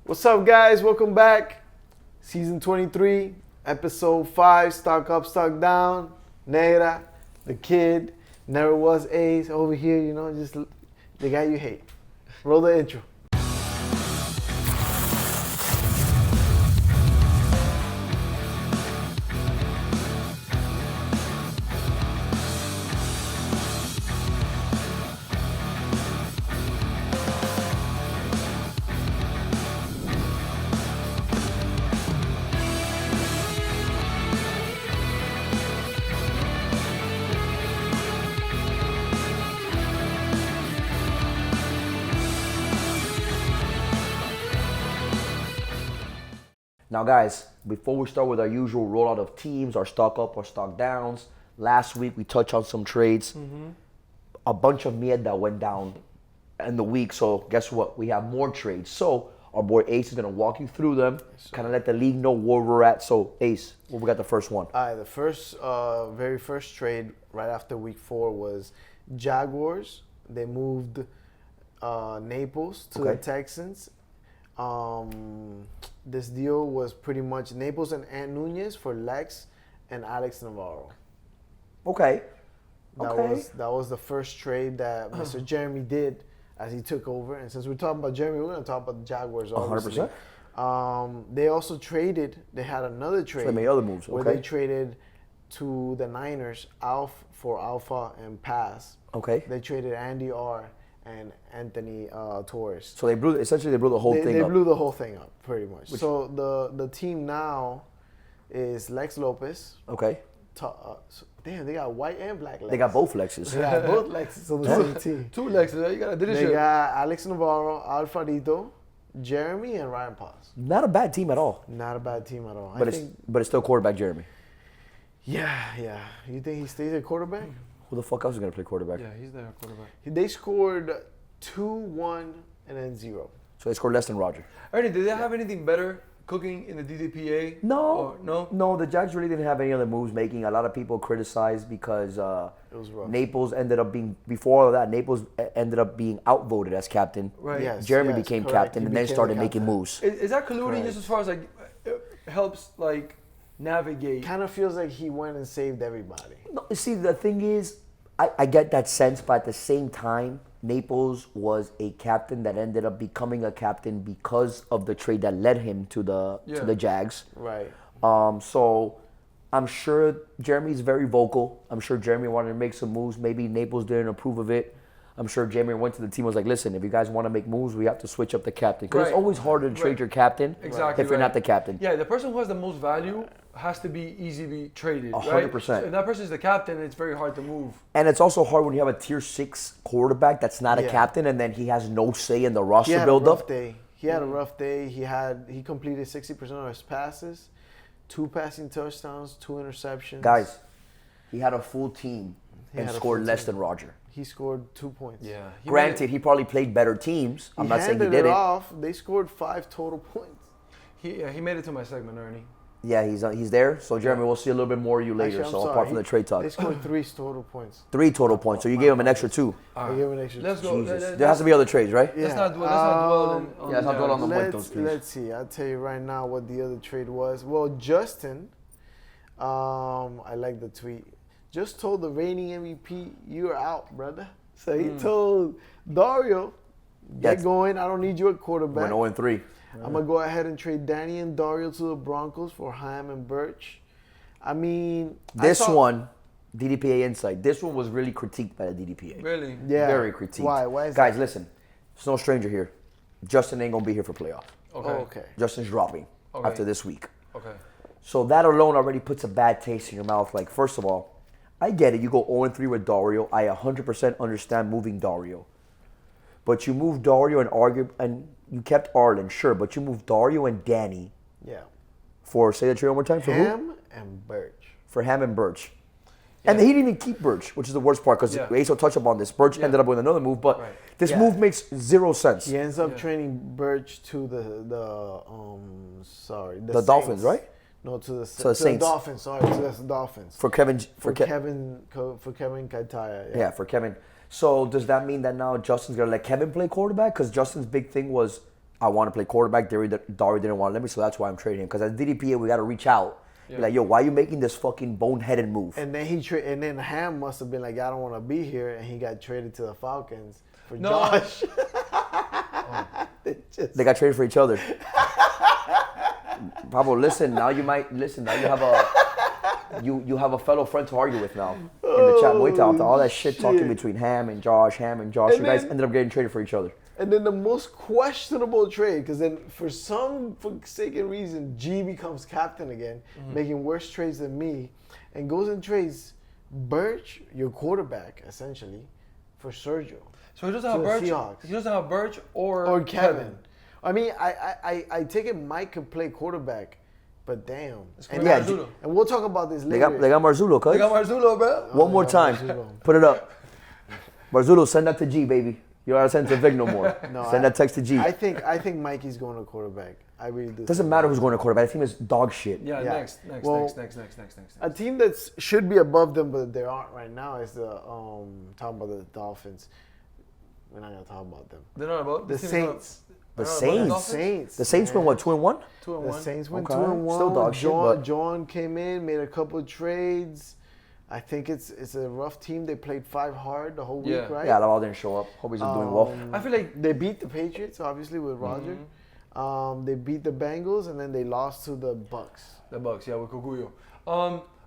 What's up, guys? Welcome back. Season 23, episode 5, Stock Up, Stock Down. Negra, the kid, never was Ace over here, just the guy you hate. Roll the intro. Now, guys, before we start with our usual rollout of teams, our stock up, our stock downs, last week we touched on some trades. A bunch of mierda went down in the week, so guess what? We have more trades. So our boy Ace is going to walk you through them, kind of let the league know where we're at. So, Ace, we got the first one. All right, the very first trade right after week 4 was Jaguars. They moved Naples to the Texans. This deal was pretty much Naples and Ant Nunez for Lex and Alex Navarro. Okay. That was the first trade that Mr. Jeremy did as he took over. And since we're talking about Jeremy, we're going to talk about the Jaguars, obviously. 100%. They also traded. They had another trade. So they made other moves. Where they traded to the Niners for Alpha and Pass. Okay. They traded Andy R. and Anthony Torres. So they blew the whole thing up. They blew the whole thing up, pretty much. So the team now is Lex Lopez. Okay. Damn, they got white and black Lex. They got both Lexes. They got both Lexes on the same team. Two Lexes. You got to do this They shit. got Alex Navarro, Alfarito, Jeremy, and Ryan Paz. Not a bad team at all. Not a bad team at all. But it's still quarterback Jeremy. Yeah. You think he stays at quarterback? Who the fuck else is going to play quarterback? Yeah, he's their quarterback. They scored 2-1 and then 0. So they scored less than Roger. Ernie, did they have anything better cooking in the DDPA? No. No? No, the Jags really didn't have any other moves making. A lot of people criticized because It was rough. Naples ended up being, before all of that, Naples ended up being outvoted as captain. Right. Yes. Jeremy became correct. captain He and then became started the making captain. moves. Is that colluding Correct. just as far as like it helps like navigate? Kind of feels like he went and saved everybody. No, see, the thing is, I get that sense, but at the same time, Naples was a captain that ended up becoming a captain because of the trade that led him to the Jags. Right. So I'm sure Jeremy's very vocal. I'm sure Jeremy wanted to make some moves. Maybe Naples didn't approve of it. I'm sure Jeremy went to the team and was like, listen, if you guys want to make moves, we have to switch up the captain. Because it's always harder to trade your captain if you're not the captain. Yeah, the person who has the most value has to be easy to be traded. 100%. Right? So if that person is the captain, it's very hard to move. And it's also hard when you have a tier 6 quarterback that's not a captain and then he has no say in the roster buildup. He had a rough day. He completed 60% of his passes, 2 passing touchdowns, 2 interceptions. Guys, he had a full team and scored less than Roger. He scored 2 points. Yeah. Granted, he probably played better teams. I'm not saying he handed it didn't. off. They scored 5 total points. He made it to my segment, Ernie. Yeah, he's there. So, Jeremy, we'll see a little bit more of you later. Actually, I'm so, sorry. apart from the trade talk. They scored 3 total points. 3 total points. So, you gave him an extra 2. They gave him an extra. Let's go. Jesus. There has to be other trades, right? Let's not dwell on let's not dwell on the Let's, Muertos, please. let's see. I'll tell you right now what the other trade was. Well, Justin, I like the tweet. Just told the reigning MVP, you're out, brother. So he told Dario, get going. I don't need you at quarterback. Went 0-3. I'm going to go ahead and trade Danny and Dario to the Broncos for Ham and Birch. I mean, one, DDPA Insight. This one was really critiqued by the DDPA. Really? Yeah. Very critiqued. Why is Guys, that? listen. It's no stranger here. Justin ain't going to be here for playoffs. Okay. Oh, okay. Justin's dropping Okay. after this week. Okay. So that alone already puts a bad taste in your mouth. Like, first of all, I get it. You go 0-3 with Dario. I 100% understand moving Dario. But you moved Dario and you kept Arlen, sure. But you moved Dario and Danny Yeah. for, say the trade one more time, for who? Ham and Birch. For Ham and Birch. And he didn't even keep Birch, which is the worst part because Ace will touch upon this. Birch ended up with another move, but this move makes zero sense. He ends up training Birch to the Dolphins, right? No, to the Saints. The Dolphins. Sorry, to the Dolphins. For Kevin Kaitaya. Yeah, for Kevin. So does that mean that now Justin's gonna let Kevin play quarterback? Because Justin's big thing was I want to play quarterback. Dari didn't want to let me, so that's why I'm trading him. Because at DDPA, we got to reach out. Be like, yo, why are you making this fucking boneheaded move? And then and then Ham must have been like, I don't want to be here, and he got traded to the Falcons for Josh. They got traded for each other. Pablo, listen. Now you have a fellow friend to argue with now in the chat. Wait till all that shit talking between Ham and Josh. You guys ended up getting traded for each other. And then the most questionable trade, because then for some forsaken reason, G becomes captain again, making worse trades than me, and goes and trades Birch, your quarterback, essentially, for Sergio. So he doesn't have Birch. Seahawks. He doesn't have Birch or Kevin. I mean, I take it Mike could play quarterback, but damn. And we'll talk about this later. They got Marzullo, cuz. They got Marzullo, bro. One more time. Put it up. Marzullo, send that to G, baby. You don't have to send it to Vic no more. Send that text to G. I think Mikey's going to quarterback. I really do. Doesn't matter who's going to quarterback. That team is dog shit. Yeah. Next. A team that should be above them, but they aren't right now, is the talking about the Dolphins. We're not gonna talk about them. They're not about the Saints. The Saints. The Saints went what, 2-1? 2-1. The Saints went Okay. 2-1. Still dog shit, but- John came in, made a couple of trades. I think it's a rough team. They played 5 hard the whole week, right? Yeah, Laval didn't show up. Hope he's doing well. I feel like They beat the Patriots, obviously, with Roger. They beat the Bengals, and then they lost to the Bucks. the Bucks, with Kuguyo.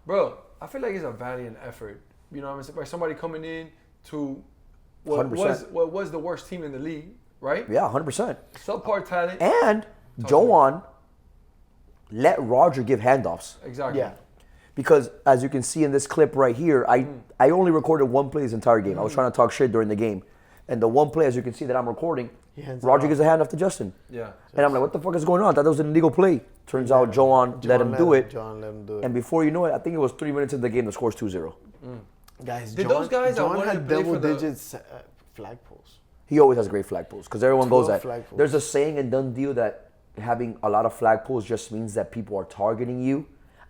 Bro, I feel like it's a valiant effort. You know what I'm saying? By somebody coming in to what 100%. was the worst team in the league, right? Yeah, 100%. Subpar talent. And Joan let Roger give handoffs. Exactly. Yeah. Because as you can see in this clip right here, I only recorded one play this entire game. I was trying to talk shit during the game. And the one play, as you can see that I'm recording, Roger gives a handoff to Justin. Yeah. And I'm like, what the fuck is going on? I thought that was an illegal play. Turns out Joan let him do it. John let him do it. And before you know it, I think it was 3 minutes into the game, the score's 2-0. Guys, Did those guys that John wanted to had play for double the- digits flagpoles. He always has great flag pulls because everyone goes 12 that. flag pulls. There's a saying and done deal that having a lot of flag pulls just means that people are targeting you.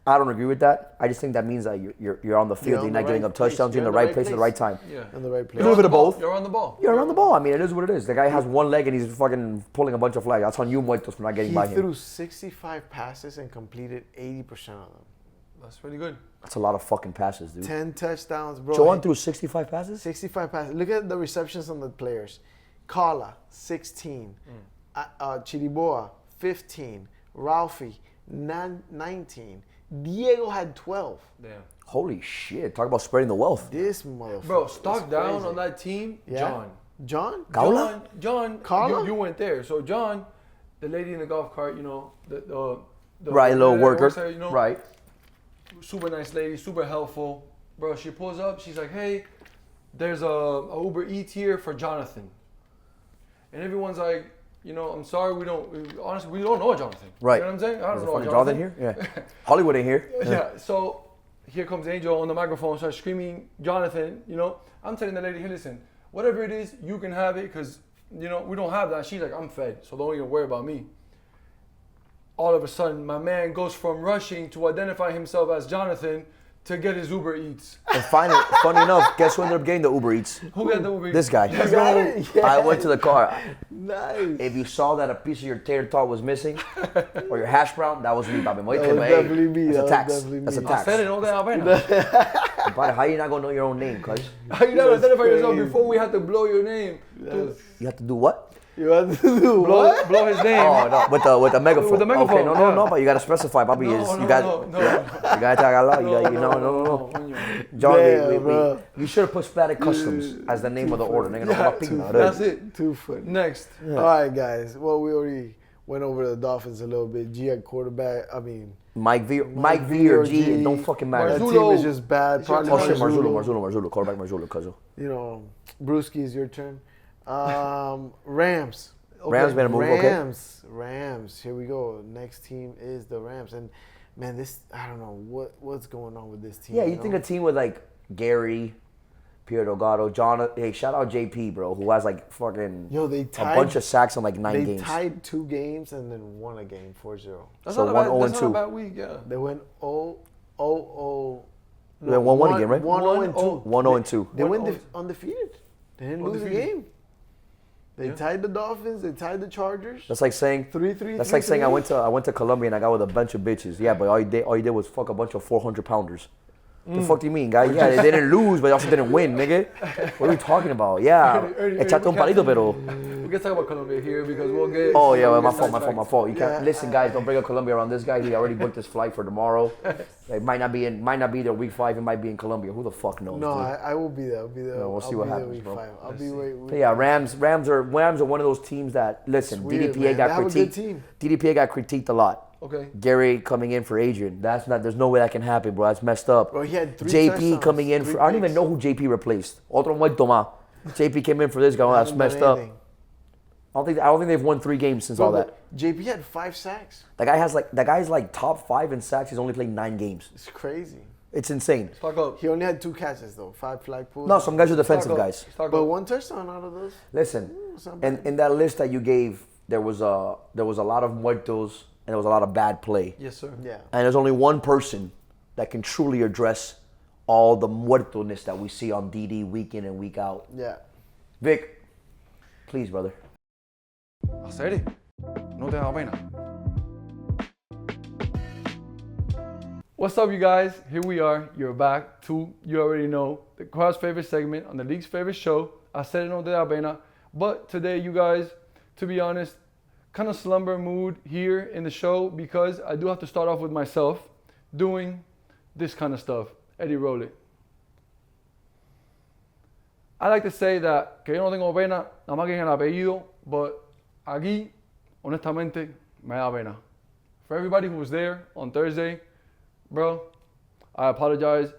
I don't agree with that. I just think that means that you're on the field, you're not giving up touchdowns, you're in the right place at the right time. Yeah. In the right place. A little bit of both. You're on the ball. You're around the ball. I mean, it is what it is. The guy has one leg and he's fucking pulling a bunch of flags. That's on you, Muertos, for not getting He by him. threw 65 passes and completed 80% of them. That's pretty good. That's a lot of fucking passes, dude. 10 touchdowns, bro. Joan threw 65 passes? 65 passes. Look at the receptions on the players. Kala, 16. Chiriboa, 15. Ralphie, 19. Diego had 12. Damn. Holy shit. Talk about spreading the wealth. This motherfucker. Bro, is stock down crazy. on that team, Yeah? John. Gaula? John, Carla? you went there. So John, the lady in the golf cart, you know, the Right, little lady that worker. works there, you know, Right. super nice lady, super helpful. Bro, she pulls up, she's like, hey, there's a Uber Eats here for Jonathan. And everyone's like, you know, I'm sorry, honestly, we don't know Jonathan. Right. You know what I'm saying? I Is don't it know fucking Jonathan. Jonathan here? Yeah. Hollywood ain't here. Yeah, so here comes Angel on the microphone, starts screaming, Jonathan, you know. I'm telling the lady, hey, listen, whatever it is, you can have it because, you know, we don't have that. She's like, I'm fed, so don't even worry about me. All of a sudden, my man goes from rushing to identify himself as Jonathan to get his Uber Eats. And finally, funny enough, guess who ended up getting the Uber Eats? Who got the Uber Eats? This guy. You got it? Yeah. I went to the car. Nice. If you saw that a piece of your tater tot was missing, or your hash brown, that was me, papi. That was definitely me. That's a That was tax. definitely That's a me. I tax. said it all that pena. But how you not gonna know your own name, cuz? How you never That's identify yourself crazy. before we had to blow your name? You have to do what? You have to do what? Blow his name. Oh no, with the megaphone. With the megaphone, Okay, no, yeah. but you gotta specify, papi. No, You got you gotta talk a lot. No. John, bro. you should have put Static Customs as the name of the order. Nigga, no Yeah, papina, that's right? it. Too funny. Next. All right, guys. Well, we already went over the Dolphins a little bit. G at quarterback. I mean, Mike V or G, G. it don't fucking matter. that Marzullo. team is just bad. Probably Oh shit, Marzullo. Marzullo, quarterback Marzullo, cuzzo. You know, Brewski is your turn. Rams. Rams made a move, okay. Rams. Here we go. Next team is the Rams. And man, this I don't know what's going on with this team. Yeah, you think a team with like Gary, Pierre Delgado, John. Hey, shout out JP, bro, who has like fucking they a tied, bunch of sacks in like 9 They games. tied 2 games and then won a game 4-0. That's So not a 1-0 bad, and that's not a 2. bad week, yeah. They went 0-0. They won 1 again, right? 1-0 and 2. 1-0 and 2. They went 1-0. undefeated. They didn't lose a game. They tied the Dolphins. They tied the Chargers. That's like saying 3-3. That's like saying I went to Colombia and I got with a bunch of bitches. Yeah, but all you did was fuck a bunch of 400-pounders. The fuck do you mean, guy? Yeah, they didn't lose, but they also didn't win, nigga. What are we talking about? Yeah, echate un palito, pero. We can talk about Colombia here because we'll get. Oh yeah, well, my fault. You can't listen, guys. Don't bring up Colombia around this guy. He already booked his flight for tomorrow. It might not be there week 5. It might be in Colombia. Who the fuck knows? No, dude? I will be there. I'll be there. No, we'll see what happens, week bro. 5. I'll be wait. Yeah, Rams are one of those teams that listen. Weird, DDPA man. got They have a good critiqued. team. DDPA got critiqued a lot. Okay. Gary coming in for Adrian. There's no way that can happen, bro. That's messed up. Bro, he had 3 JP touchdowns, coming in 3 for. I don't even picks. know who JP replaced. Otro muerto más. JP came in for this guy. Oh, that's Hasn't messed done up. anything. I don't think they've won 3 games since all that. JP had 5 sacks. That guy's like top 5 in sacks. He's only played 9 games. It's crazy. It's insane. Stock up. He only had 2 catches though. 5 flag pulls. No, some guys are defensive Stock up. guys. Stock But up. 1 touchdown out of those. Listen, It's not and bad. in that list that you gave, there was a lot of muertos and there was a lot of bad play. Yes, sir. Yeah. And there's only one person that can truly address all the muertoness that we see on DD week in and week out. Yeah. Vic, please, brother. Hacer it. No te da pena. What's up, you guys? Here we are. You're back to, you already know, the crowd's favorite segment on the league's favorite show. Hacer it no te da pena. But today, you guys, to be honest, kind of slumber mood here in the show because I do have to start off with myself doing this kind of stuff. Eddie, roll it. I like to say that yo no tengo pena, nada más que en el apellido, but aquí, honestamente, me da pena. For everybody who was there on Thursday, bro, I apologize.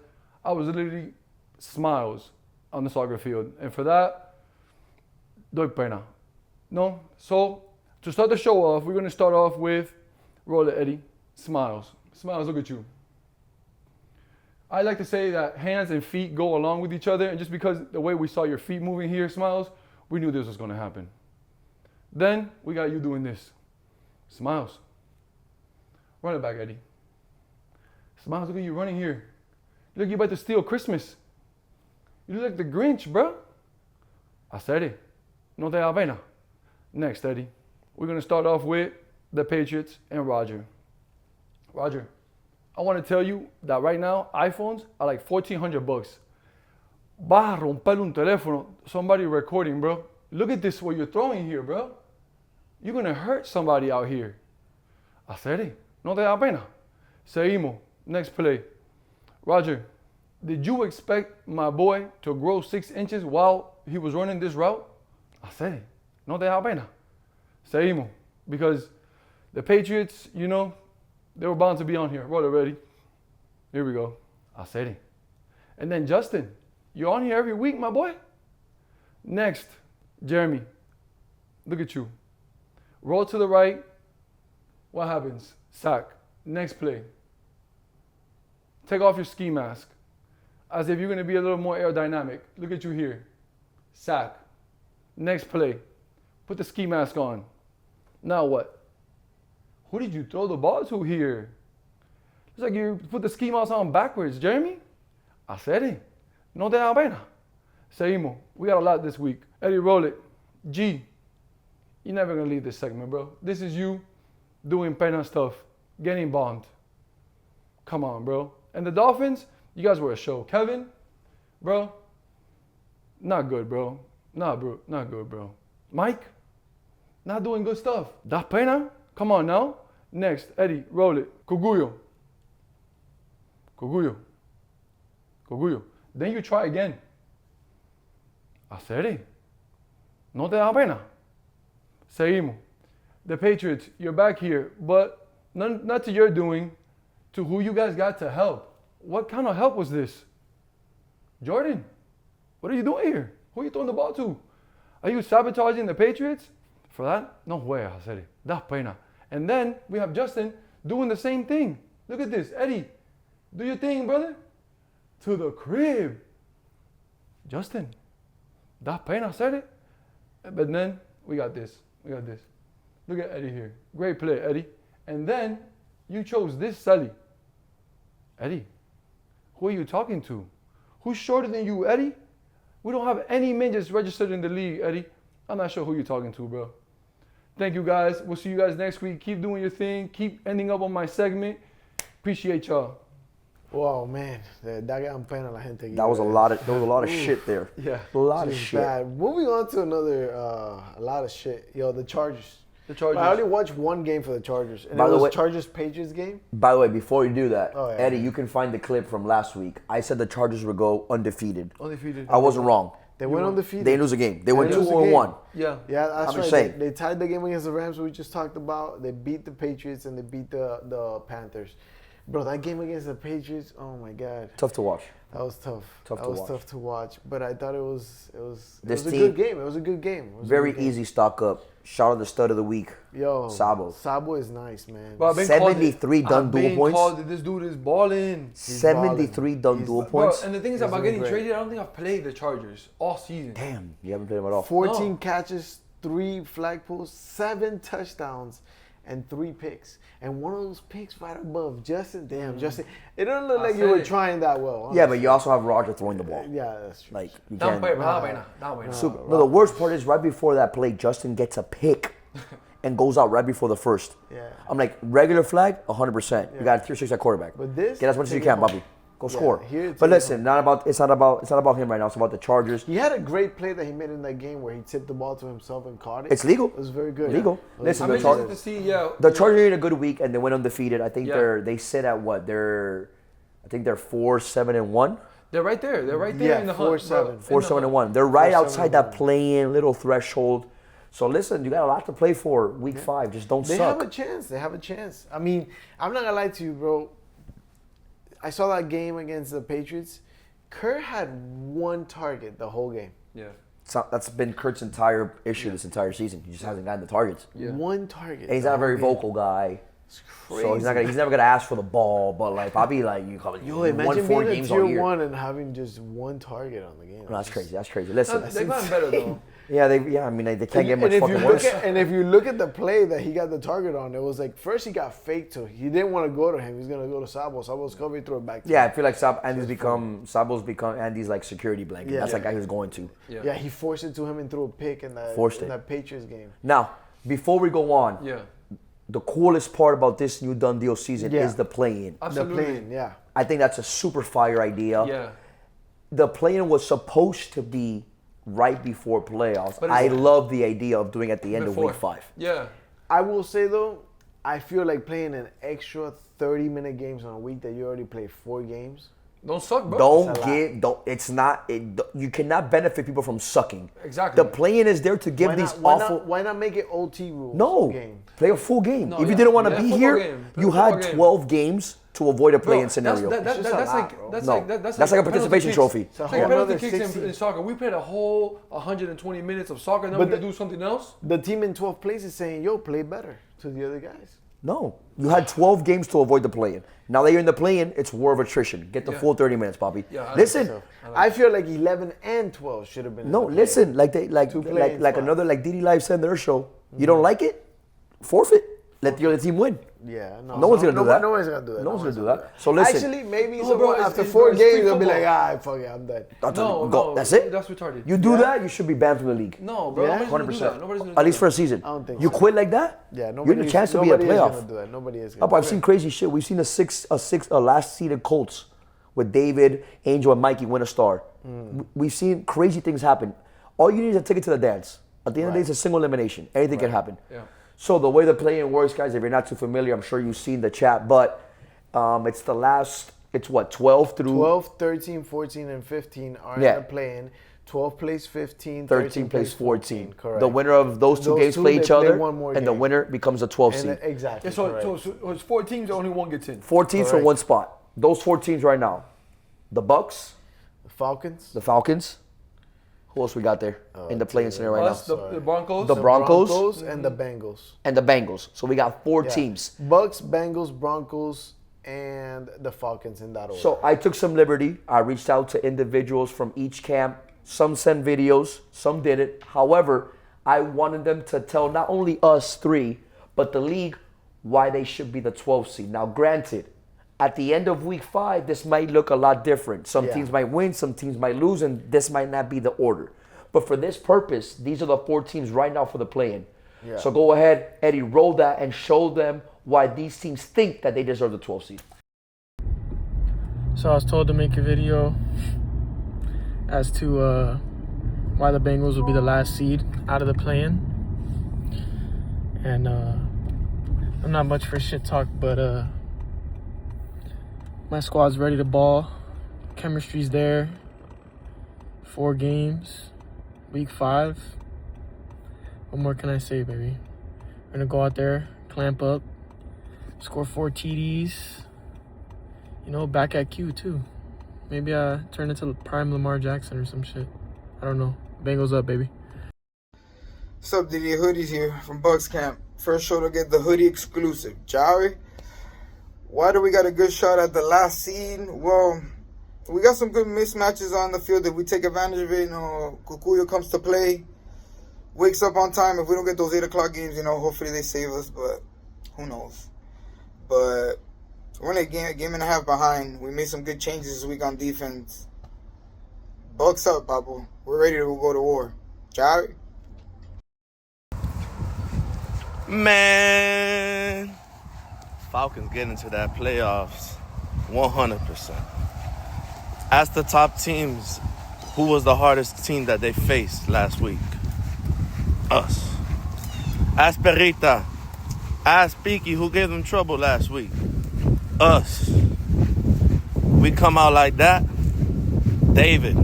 I was literally smiles on the soccer field. And for that, doy pena. No? So, to start the show off, we're going to start off with, roll it, Eddie, smiles. Smiles, look at you. I like to say that hands and feet go along with each other, and just because the way we saw your feet moving here, Smiles, we knew this was going to happen. Then we got you doing this. Smiles. Run it back, Eddie. Smiles, look at you running here. You look like you're about to steal Christmas. You look like the Grinch, bro. I said it. No te da pena. Next, Eddie. We're going to start off with the Patriots and Roger. Roger, I want to tell you that right now, iPhones are like $1,400. Vas a romperle un teléfono, somebody recording, bro. Look at this, what you're throwing here, bro. You're going to hurt somebody out here. Hacer it. No te da pena. Seguimos. Next play. Roger, did you expect my boy to grow 6 inches while he was running this route? Hacer it. No te da pena. Seguimos. Because the Patriots, you know, they were bound to be on here. Roll it, ready. Here we go. Hacer it. And then Justin, you're on here every week, my boy. Next, Jeremy. Look at you. Roll to the right. What happens? Sack. Next play. Take off your ski mask. As if you're going to be a little more aerodynamic. Look at you here. Sack. Next play. Put the ski mask on. Now what? Who did you throw the ball to here? Looks like you put the ski mask on backwards, Jeremy. Hacer it. No te da pena. Seguimos. We got a lot this week. Eddie, roll it. G. You're never going to leave this segment, bro. This is you doing pena stuff. Getting bombed. Come on, bro. And the Dolphins, you guys were a show. Kevin, bro, not good, bro. Not good, bro. Mike, not doing good stuff. Da pena? Come on now. Next, Eddie, roll it. Cogullo. Then you try again. Hacer it. No te da pena. Seguimos. The Patriots, you're back here, but not to your doing, to who you guys got to help. What kind of help was this? Jordan, what are you doing here? Who are you throwing the ball to? Are you sabotaging the Patriots? For that, no way, hacer it. Da pena. And then we have Justin doing the same thing. Look at this. Eddie, do your thing, brother. To the crib. Justin, da pena, hacer it. But then we got this. Look at Eddie here. Great play, Eddie. And then you chose this Sally. Eddie, who are you talking to? Who's shorter than you, Eddie? We don't have any midgets registered in the league, Eddie. I'm not sure who you're talking to, bro. Thank you, guys. We'll see you guys next week. Keep doing your thing. Keep ending up on my segment. Appreciate y'all. Wow, man. Da quedan pena la gente aquí. There was a lot of shit there. Yeah. A lot of Just shit. bad. Moving on to another, a lot of shit. Yo, the Chargers. The Chargers. I only watched one game for the Chargers. And By it the was way- Chargers-Patriots game. By the way, before you do that, Oh, yeah. Eddie, you can find the clip from last week. I said the Chargers would go undefeated. Undefeated. I wasn't wrong. They went undefeated. They didn't lose a game. They went didn't lose a 2-1. Yeah. Yeah, that's I'm right. just saying. They tied the game against the Rams we just talked about. They beat the Patriots and they beat the Panthers. Bro, that game against the Patriots, oh my God. Tough to watch. That was tough. Tough that to was watch. tough to watch. But I thought it was This a team- good game. It was a good game. It was a Very good game. easy stock up. Shout out the stud of the week. Yo, Sabo. Sabo is nice, man. Bro, I've been called it. 73 done I've dual been points. called it. This dude is balling. 73 done He's- dual Bro, points. and the thing is He's about doing getting great. traded, I don't think I've played the Chargers all season. Damn, you haven't played him at all. 14 No. catches, 3 flagpoles, 7 touchdowns, and 3 picks. And one of those picks right above Justin. Damn, Justin. It doesn't look I like you said were it. trying that well. Yeah, honestly. but you also have Roger throwing the ball. Yeah, that's true. Like, you Down can't. buena. Super. No, the worst part is right before that play, Justin gets a pick and goes out right before the first. Yeah. I'm like, regular flag, 100%. You Yeah. got a tier 6 at quarterback. But this, Get as much as you take it can, home. Bobby. Go Yeah, score. here, take But it listen, it's not about him right now. It's about the Chargers. He had a great play that he made in that game where he tipped the ball to himself and caught it. It's legal. It was very good. Legal. Yeah. Listen, I'm the interested Char- to see, yeah. The Chargers are in a good week and they went undefeated. I think Yeah. they sit at what? They're 4-7-1. They're right there. They're right there Yeah, in the 4-7. hunt. 4-7-1. They're right 4-7-1. outside that play-in little threshold. So listen, you got a lot to play for week 5. Just don't They suck. have a chance. They have a chance. I mean, I'm not gonna lie to you, bro. I saw that game against the Patriots. Kerr had 1 target the whole game. Yeah. That's been Kurt's entire issue this entire season. He just hasn't gotten the targets. Yeah. 1 target. And he's the not a whole very game. vocal guy. It's crazy. So he's never gonna ask for the ball, but like probably like you Yo, won imagine 4 being a games all tier year. 1 and having just 1 target on the game. No, that's crazy. That's crazy. Listen, They've gotten better, though. I mean, they can't get much and if fucking you look worse. at, if you look at the play that he got the target on, it was like first he got faked to. He didn't want to go to him. He's gonna go to Sabo. Sabo's covered, throw it back. To Yeah, I him. feel like Sabo's become Andy's like security blanket. Yeah. That's the Yeah. guy he's going to. Yeah, he forced it to him and threw a pick in that Forced in it. that Patriots game. Now, before we go on, Yeah. the coolest part about this new done deal season Yeah. is the play-in. Absolutely. The plane, yeah. I think that's a super fire idea. Yeah. The play-in was supposed to be right before playoffs. But I it's- love the idea of doing it at the end Before. of week 5. Yeah. I will say though, I feel like playing an extra 30-minute games on a week that you already played 4 games. Don't suck, bro. You cannot benefit people from sucking. Exactly. The play-in is there to give Why these not, why awful. not? Why not make it OT rules? No, game. play a full game. No, if you yeah. didn't want to Yeah, be football here, game. Play you a football had game. 12 games to avoid a play-in scenario. That's just a lot, like bro. that's No. like That's like a penalty participation kicks. trophy. It's like Yeah. penalty Another kicks 60. in soccer. We played a whole 120 minutes of soccer, and then But we're gonna do something else. The team in 12th place is saying, "Yo, play better" to the other guys. No, you had 12 games to avoid the play-in. Now that you're in the play-in, it's war of attrition. Get the Yeah. full 30 minutes, Bobby. Yeah, I like Listen, so. I feel like 11 and 12 should have been. in no, the play. listen. Like Two play-in spots. another like Didi Live said in their show. You don't like it? Forfeit. Let the other team win. Yeah, No one's gonna do that. No one's gonna do that. No one's gonna do that. So listen. Actually, maybe No, someone bro, it's- after it's- 4 it's games free they'll be like, football. fuck it, I'm dead. That's it. That's retarded. You do Yeah. that, you should be banned from the league. No, bro. Yeah? Nobody's gonna do that. Nobody's gonna At do least for that. a season. I don't think you so. quit like that. Yeah, you're in a chance to be a nobody is playoff. gonna do that. Nobody is Oh, gonna. but I've seen crazy shit. We've seen a last seeded Colts with David, Angel, and Mikey win a star. We've seen crazy things happen. All you need is a ticket to the dance. At the end of the day, it's a single elimination. Anything can happen. Yeah. So the way the play-in works, guys, if you're not too familiar, I'm sure you've seen the chat, but it's the last, it's what, 12 through 12, 13, 14, and 15 are Yeah. in the play-in. 12 plays 15, 13 plays 14. Correct. The winner of those two Those games two, play they each play other, one more and the game. winner becomes a 12 seed. And exactly. Yeah, so, correct. so it's 4 teams, only one gets in. 4 teams for Correct. one spot. Those 4 teams right now. The Bucks, The Falcons, the Falcons. Who else we got there in the play-in scenario right Us, now? the Broncos. The Broncos. and the Bengals. And the Bengals. So we got 4 Yeah. teams. Bucks, Bengals, Broncos, and the Falcons in that order. So I took some liberty. I reached out to individuals from each camp. Some sent videos, some didn't. However, I wanted them to tell not only us 3, but the league why they should be the 12th seed. Now, granted, at the end of week 5, this might look a lot different. Some Yeah. teams might win, some teams might lose, and this might not be the order. But for this purpose, these are the 4 teams right now for the play-in. Yeah. So go ahead, Eddie, roll that and show them why these teams think that they deserve the 12th seed. So I was told to make a video as to why the Bengals will be the last seed out of the play-in. And I'm not much for shit talk, but my squad's ready to ball. Chemistry's there. 4 games. Week 5. What more can I say, baby? We're gonna go out there, clamp up, score 4 TDs. You know, back at Q too. Maybe turn into prime Lamar Jackson or some shit. I don't know. Bengals up, baby. What's up, Diddy? Hoodies here from Bucks Camp. First show to get the hoodie exclusive. Jari, why do we got a good shot at the last seed? Well, we got some good mismatches on the field. If we take advantage of it, Kukuya comes to play, wakes up on time. If we don't get those 8 o'clock games, hopefully they save us, but who knows. But we're only a game and a half behind. We made some good changes this week on defense. Bucks up, Papu. We're ready to go to war. Jari? Man, Falcons get into that playoffs 100%. Ask the top teams who was the hardest team that they faced last week. Us. Ask Perita. Ask Peaky who gave them trouble last week. Us. We come out like that. David.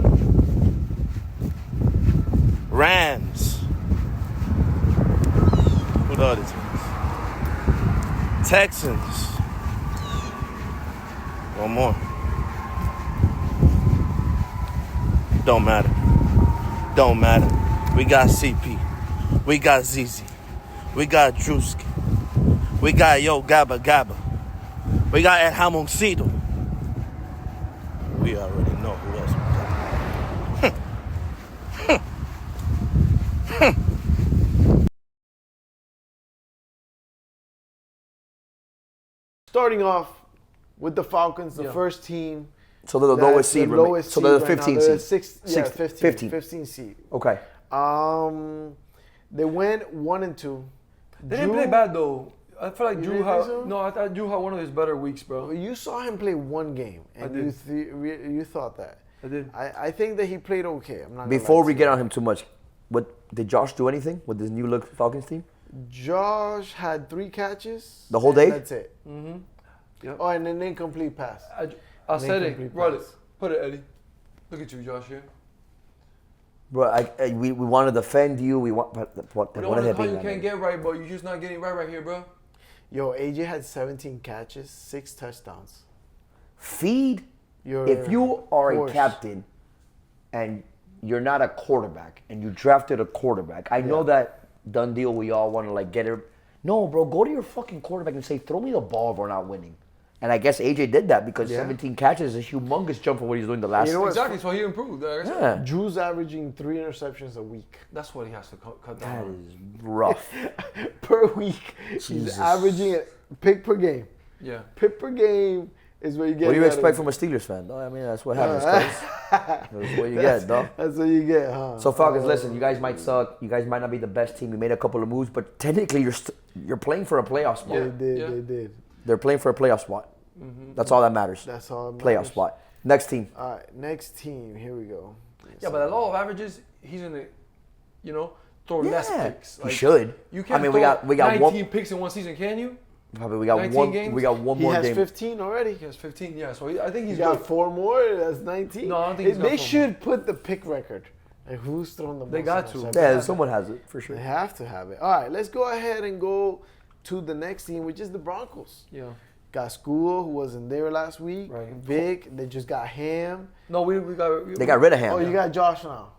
Rams. Who the other teams? Texans. One more. Don't matter. Don't matter. We got CP. We got ZZ. We got Drewski. We got Yo Gabba Gabba. We got El Jamoncito. We already know who else we got. Starting off with the Falcons, the first team. So they're the lowest seed. So they're the 15th seed. 15 seed. Okay. They went 1-2. They didn't play bad though. I feel like You Drew didn't had think so? no. I thought Drew had one of his better weeks, bro. You saw him play one game, and I you thought that. I did. I think that he played okay. I'm not gonna Before lie we to get you. on him too much, did Josh do anything with this new look Falcons team? Josh had 3 catches. The whole and day? That's it. Mm-hmm. Yep. Oh, and an incomplete pass. I said it. Incomplete Roll it. pass. Put it, Eddie. Look at you, Josh. Here. Bro, we want to defend you. We want, but what? We don't want to call you can't get right, but you're just not getting right here, bro. Yo, AJ had 17 catches, 6 touchdowns. Feed. Your If you are horse. a captain and you're not a quarterback and you drafted a quarterback, I know that done deal. We all want to get it. No, bro, go to your fucking quarterback and say, throw me the ball if we're not winning. And I guess AJ did that because 17 catches is a humongous jump from what he's doing the last. You know what? Exactly. So he improved. Yeah, Drew's averaging 3 interceptions a week. That's what he has to cut that down. is rough. Per week. Jesus. He's averaging a pick per game. Yeah. Pick per game is what you get. What do you out expect of from a Steelers fan? No, I mean that's what happens. That's what you get, dog. That's what you get, huh? So Falcons, listen, you guys might suck. You guys might not be the best team. You made a couple of moves, but technically you're playing for a playoff spot. They did. Yeah. They did. They're playing for a playoff spot. That's all that matters. That's all. That Playoff matters. spot. Next team. All right, next team. Here we go. Yeah, but the law of averages, he's gonna, throw less picks. He should. You can't. I mean, throw we got 19 one. picks in one season, can you? Probably we got 19 one. games? We got one He more has game. 15 already. He has 15. Yeah, so I think He he's got good. 4 more. That's 19. No, I don't think he's got They 4 should put the pick record. Like who's thrown the most? They got to. interceptions. Yeah, someone has it for They sure. have to have it. All right, let's go ahead and go to the next team, which is the Broncos. Yeah. Got School, who wasn't there last week. Right. Vic, they just got Ham. No, we got. They got rid of him. Oh, you got Josh now.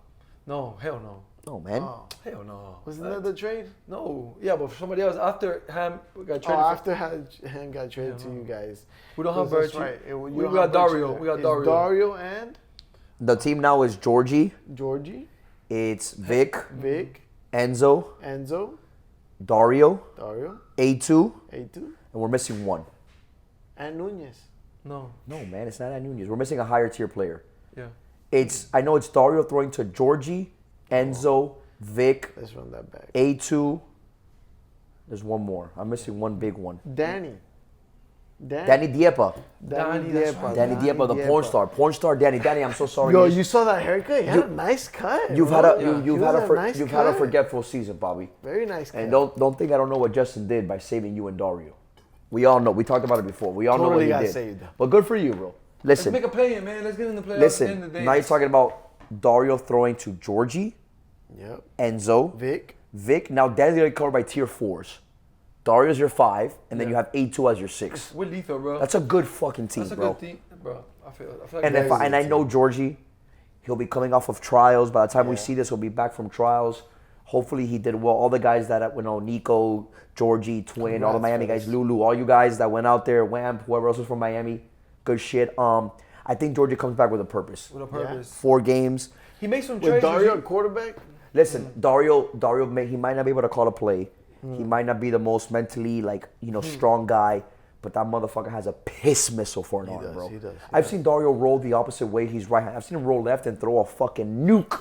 No, hell no. Oh man. Oh, Hell no. wasn't that the trade? No. Yeah, but for somebody else after Ham got Oh, traded. after Ham got traded to you guys. We don't have That's Bertie. right. You We don't got have Bertie Dario. there. We got It's Dario. Dario and The team now is Georgie. Georgie, It's Vic, Vic, Enzo, Enzo, Dario, Dario, A2, A2, and we're missing one. and Nunez. No. No man, it's not Nunez. We're missing a higher tier player. Yeah. I know it's Dario throwing to Georgie Enzo, Vic, Let's run that back. A2. There's one more. I'm missing one big one. Danny Danny Diepa. Danny, that's right. Danny Diepa, the porn star. Porn star Danny. Danny, I'm so sorry. Yo, you saw that haircut? He had a nice cut. You've bro. had a Yeah. you've He had was a a nice you've had a cut. forgetful season, Bobby. Very nice cut. And don't think I don't know what Justin did by saving you and Dario. We all know. We talked about it before. We all know what Totally he got did. saved. But good for you, bro. Let's Listen, make a play in, man. Let's get in the playoffs. At the end listen. of the day. Now you're talking about Dario throwing to Georgie, Yep. Enzo, Vic. Now Danny's gonna cover by tier 4s. Dario's your 5, and then you have A2 as your 6. We're lethal, bro. That's a good fucking team, That's a bro. good team, bro. I feel like And if I know Georgie, he'll be coming off of trials. By the time we see this, he'll be back from trials. Hopefully he did well. All the guys that Nico, Georgie, Twin, all the Miami guys, Lulu, all you guys that went out there, Wham, whoever else was from Miami, good shit. I think Georgie comes back with a purpose. with a purpose. 4 games. He makes some With trades. Dario at quarterback? Listen, Dario, he might not be able to call a play. He might not be the most mentally strong guy, but that motherfucker has a piss missile for an arm, bro. He does. I've seen Dario roll the opposite way. He's right hand. I've seen him roll left and throw a fucking nuke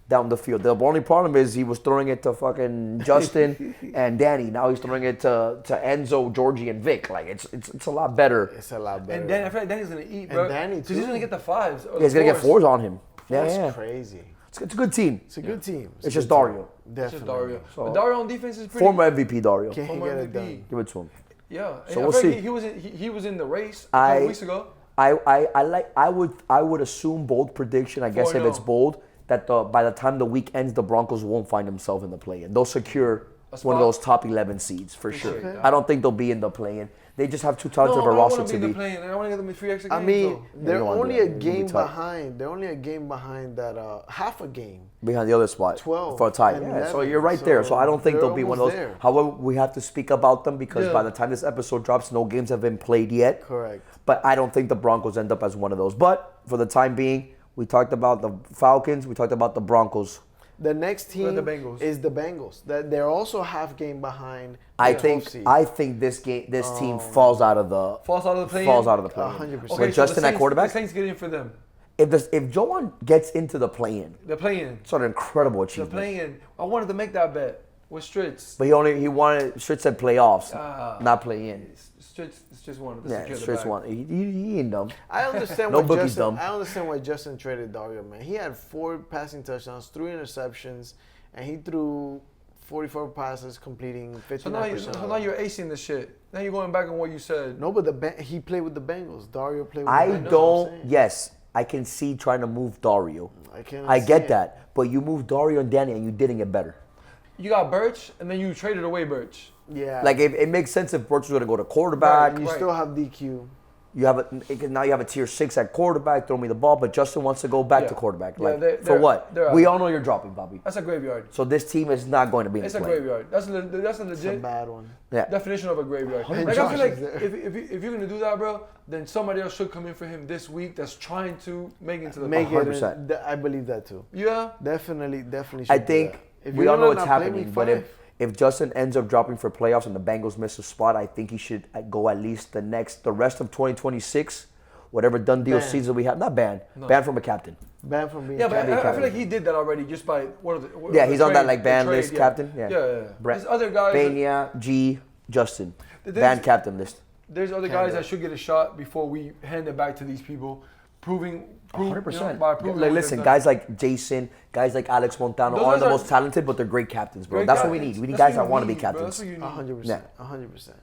down the field. The only problem is he was throwing it to fucking Justin and Danny. Now he's throwing it to Enzo, Georgie, and Vic. Like it's a lot better. It's a lot better. And Danny, I feel like Danny's gonna eat, bro. Danny, because he's too. gonna get the 5s. Or He's the gonna get 4s on him. That's Yeah. crazy. It's a good team. It's a good team. It's just Dario. It's Definitely. just Dario. So- But Dario on defense is pretty. Former MVP Dario. Can he Former get it MVP. done? Give it to him. Yeah. So I we'll feel like see. He was in the race a couple weeks ago. I would assume bold prediction. I guess if it's 4-0. bold, that by the time the week ends, the Broncos won't find themselves in the play-in. They'll secure A one of spot? those top 11 seeds for sure. Appreciate that. I don't think they'll be in the play-in. They just have too talented No, of a I roster want to to be be. playing. I want to get them 3 extra games. I mean, though. they're don't wanna do only that. a It'll be game tough. behind. They're only a game behind that, half a game. Behind the other spot 12 for a tie. and Yeah, so 11. you're right there. So I don't think they're they'll be one of those. almost there. However, we have to speak about them because Yeah. by the time this episode drops, no games have been played yet. Correct. But I don't think the Broncos end up as one of those. But for the time being, we talked about the Falcons. We talked about the Broncos. The next team the Bengals. is the Bengals. That they're also half game behind. I the think 12th seed. this team falls out of the Falls out of the play-in? falls out of the play. 100%. With Justin at quarterback, The Saints get in for them. if Joan gets into the play-in, They're playing. it's an incredible They're achievement. playing. I wanted to make that bet with Stritz. But he wanted Stritz said playoffs, Ah. not play-in. Stritz just wanted to Yeah, secure the Stritz bag. won. He ain't dumb. I understand No why boogie's Justin. dumb. I understand why Justin traded Dario, man. He had 4 passing touchdowns, 3 interceptions, and he threw 44 passes, completing 59%. So now you're acing the shit. Now you're going back on what you said. No, but he played with the Bengals. Dario played with I the Bengals. don't. Yes, I can see trying to move Dario. I see get it. that, but you moved Dario and Danny, and you didn't get better. You got Birch, and then you traded away Birch. Yeah. Like it makes sense if Birch was going to go to quarterback. you still have DQ. You have now you have a tier 6 at quarterback. Throw me the ball, but Justin wants to go back to quarterback. Yeah, Like for they're- what? they're We out. all know you're dropping, Bobby. That's a graveyard. So this team is not going to be in It's the a play. graveyard. That's a It's a legit bad one. Yeah. definition of a graveyard. And Like, I Josh feel like is there. if you're gonna do that, bro, then somebody else should come in for him this week. That's trying to make it into the Make it. 100%. I believe that too. Yeah. Definitely should I do think that. If we you're all know gonna it's not play happening, week but 5, if Justin ends up dropping for playoffs and the Bengals miss a spot, I think he should go at least the rest of 2026, whatever done deal Banned. season we have. Not banned, banned from a captain. banned from being Yeah, but captain. I feel like he did that already just by one of the. Yeah, the he's on that like the ban trade, list, yeah. captain. Yeah, Yeah. Brett, There's other guys. Bania, G, Justin, There's- ban captain list. There's other guys that should get a shot before we hand it back to these people, proving 100%. by proving Like, what listen, they've guys like Jason, guys like Alex Montano Those aren't guys the are- most talented, but they're great captains, bro. Great That's what we captains. need. We need That's guys what that you want to be need, bro. captains. That's what you need. 100%. 100%.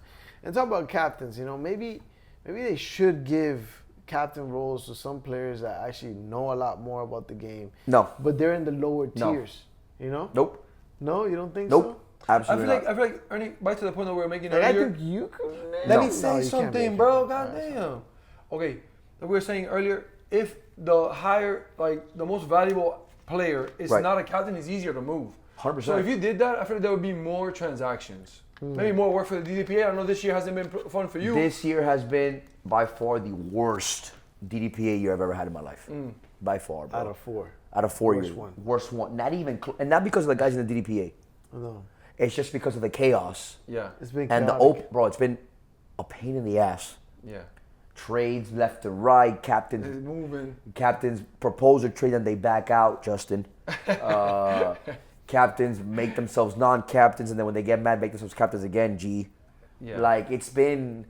And talk about captains. Maybe they should give captain roles to some players that actually know a lot more about the game. No. But they're in the lower No. tiers. Nope. No, you don't think Nope. so? Absolutely I feel like Ernie, back to the point that we were making Like, I earlier. think you could. Let No. me No, say you can't be something, a bro. captain. Goddamn. Okay, like we were saying earlier, if the the most valuable player is Right. not a captain, it's easier to move. 100%. So if you did that, I feel like there would be more transactions. Maybe more work for the DDPA. I know this year hasn't been fun for you. This year has been by far the worst DDPA year I've ever had in my life. By far, bro. Out of 4. Out of 4 Worst years. one. Worst one. Not even, and not because of the guys in the DDPA. No. It's just because of the chaos Yeah. It's been and chaotic. bro. It's been a pain in the ass Yeah. trades left and right. It's Captains moving. propose a trade and they back out, Justin. Captains make themselves non-captains, and then when they get mad, make themselves captains again, G. Yeah. Like, it's been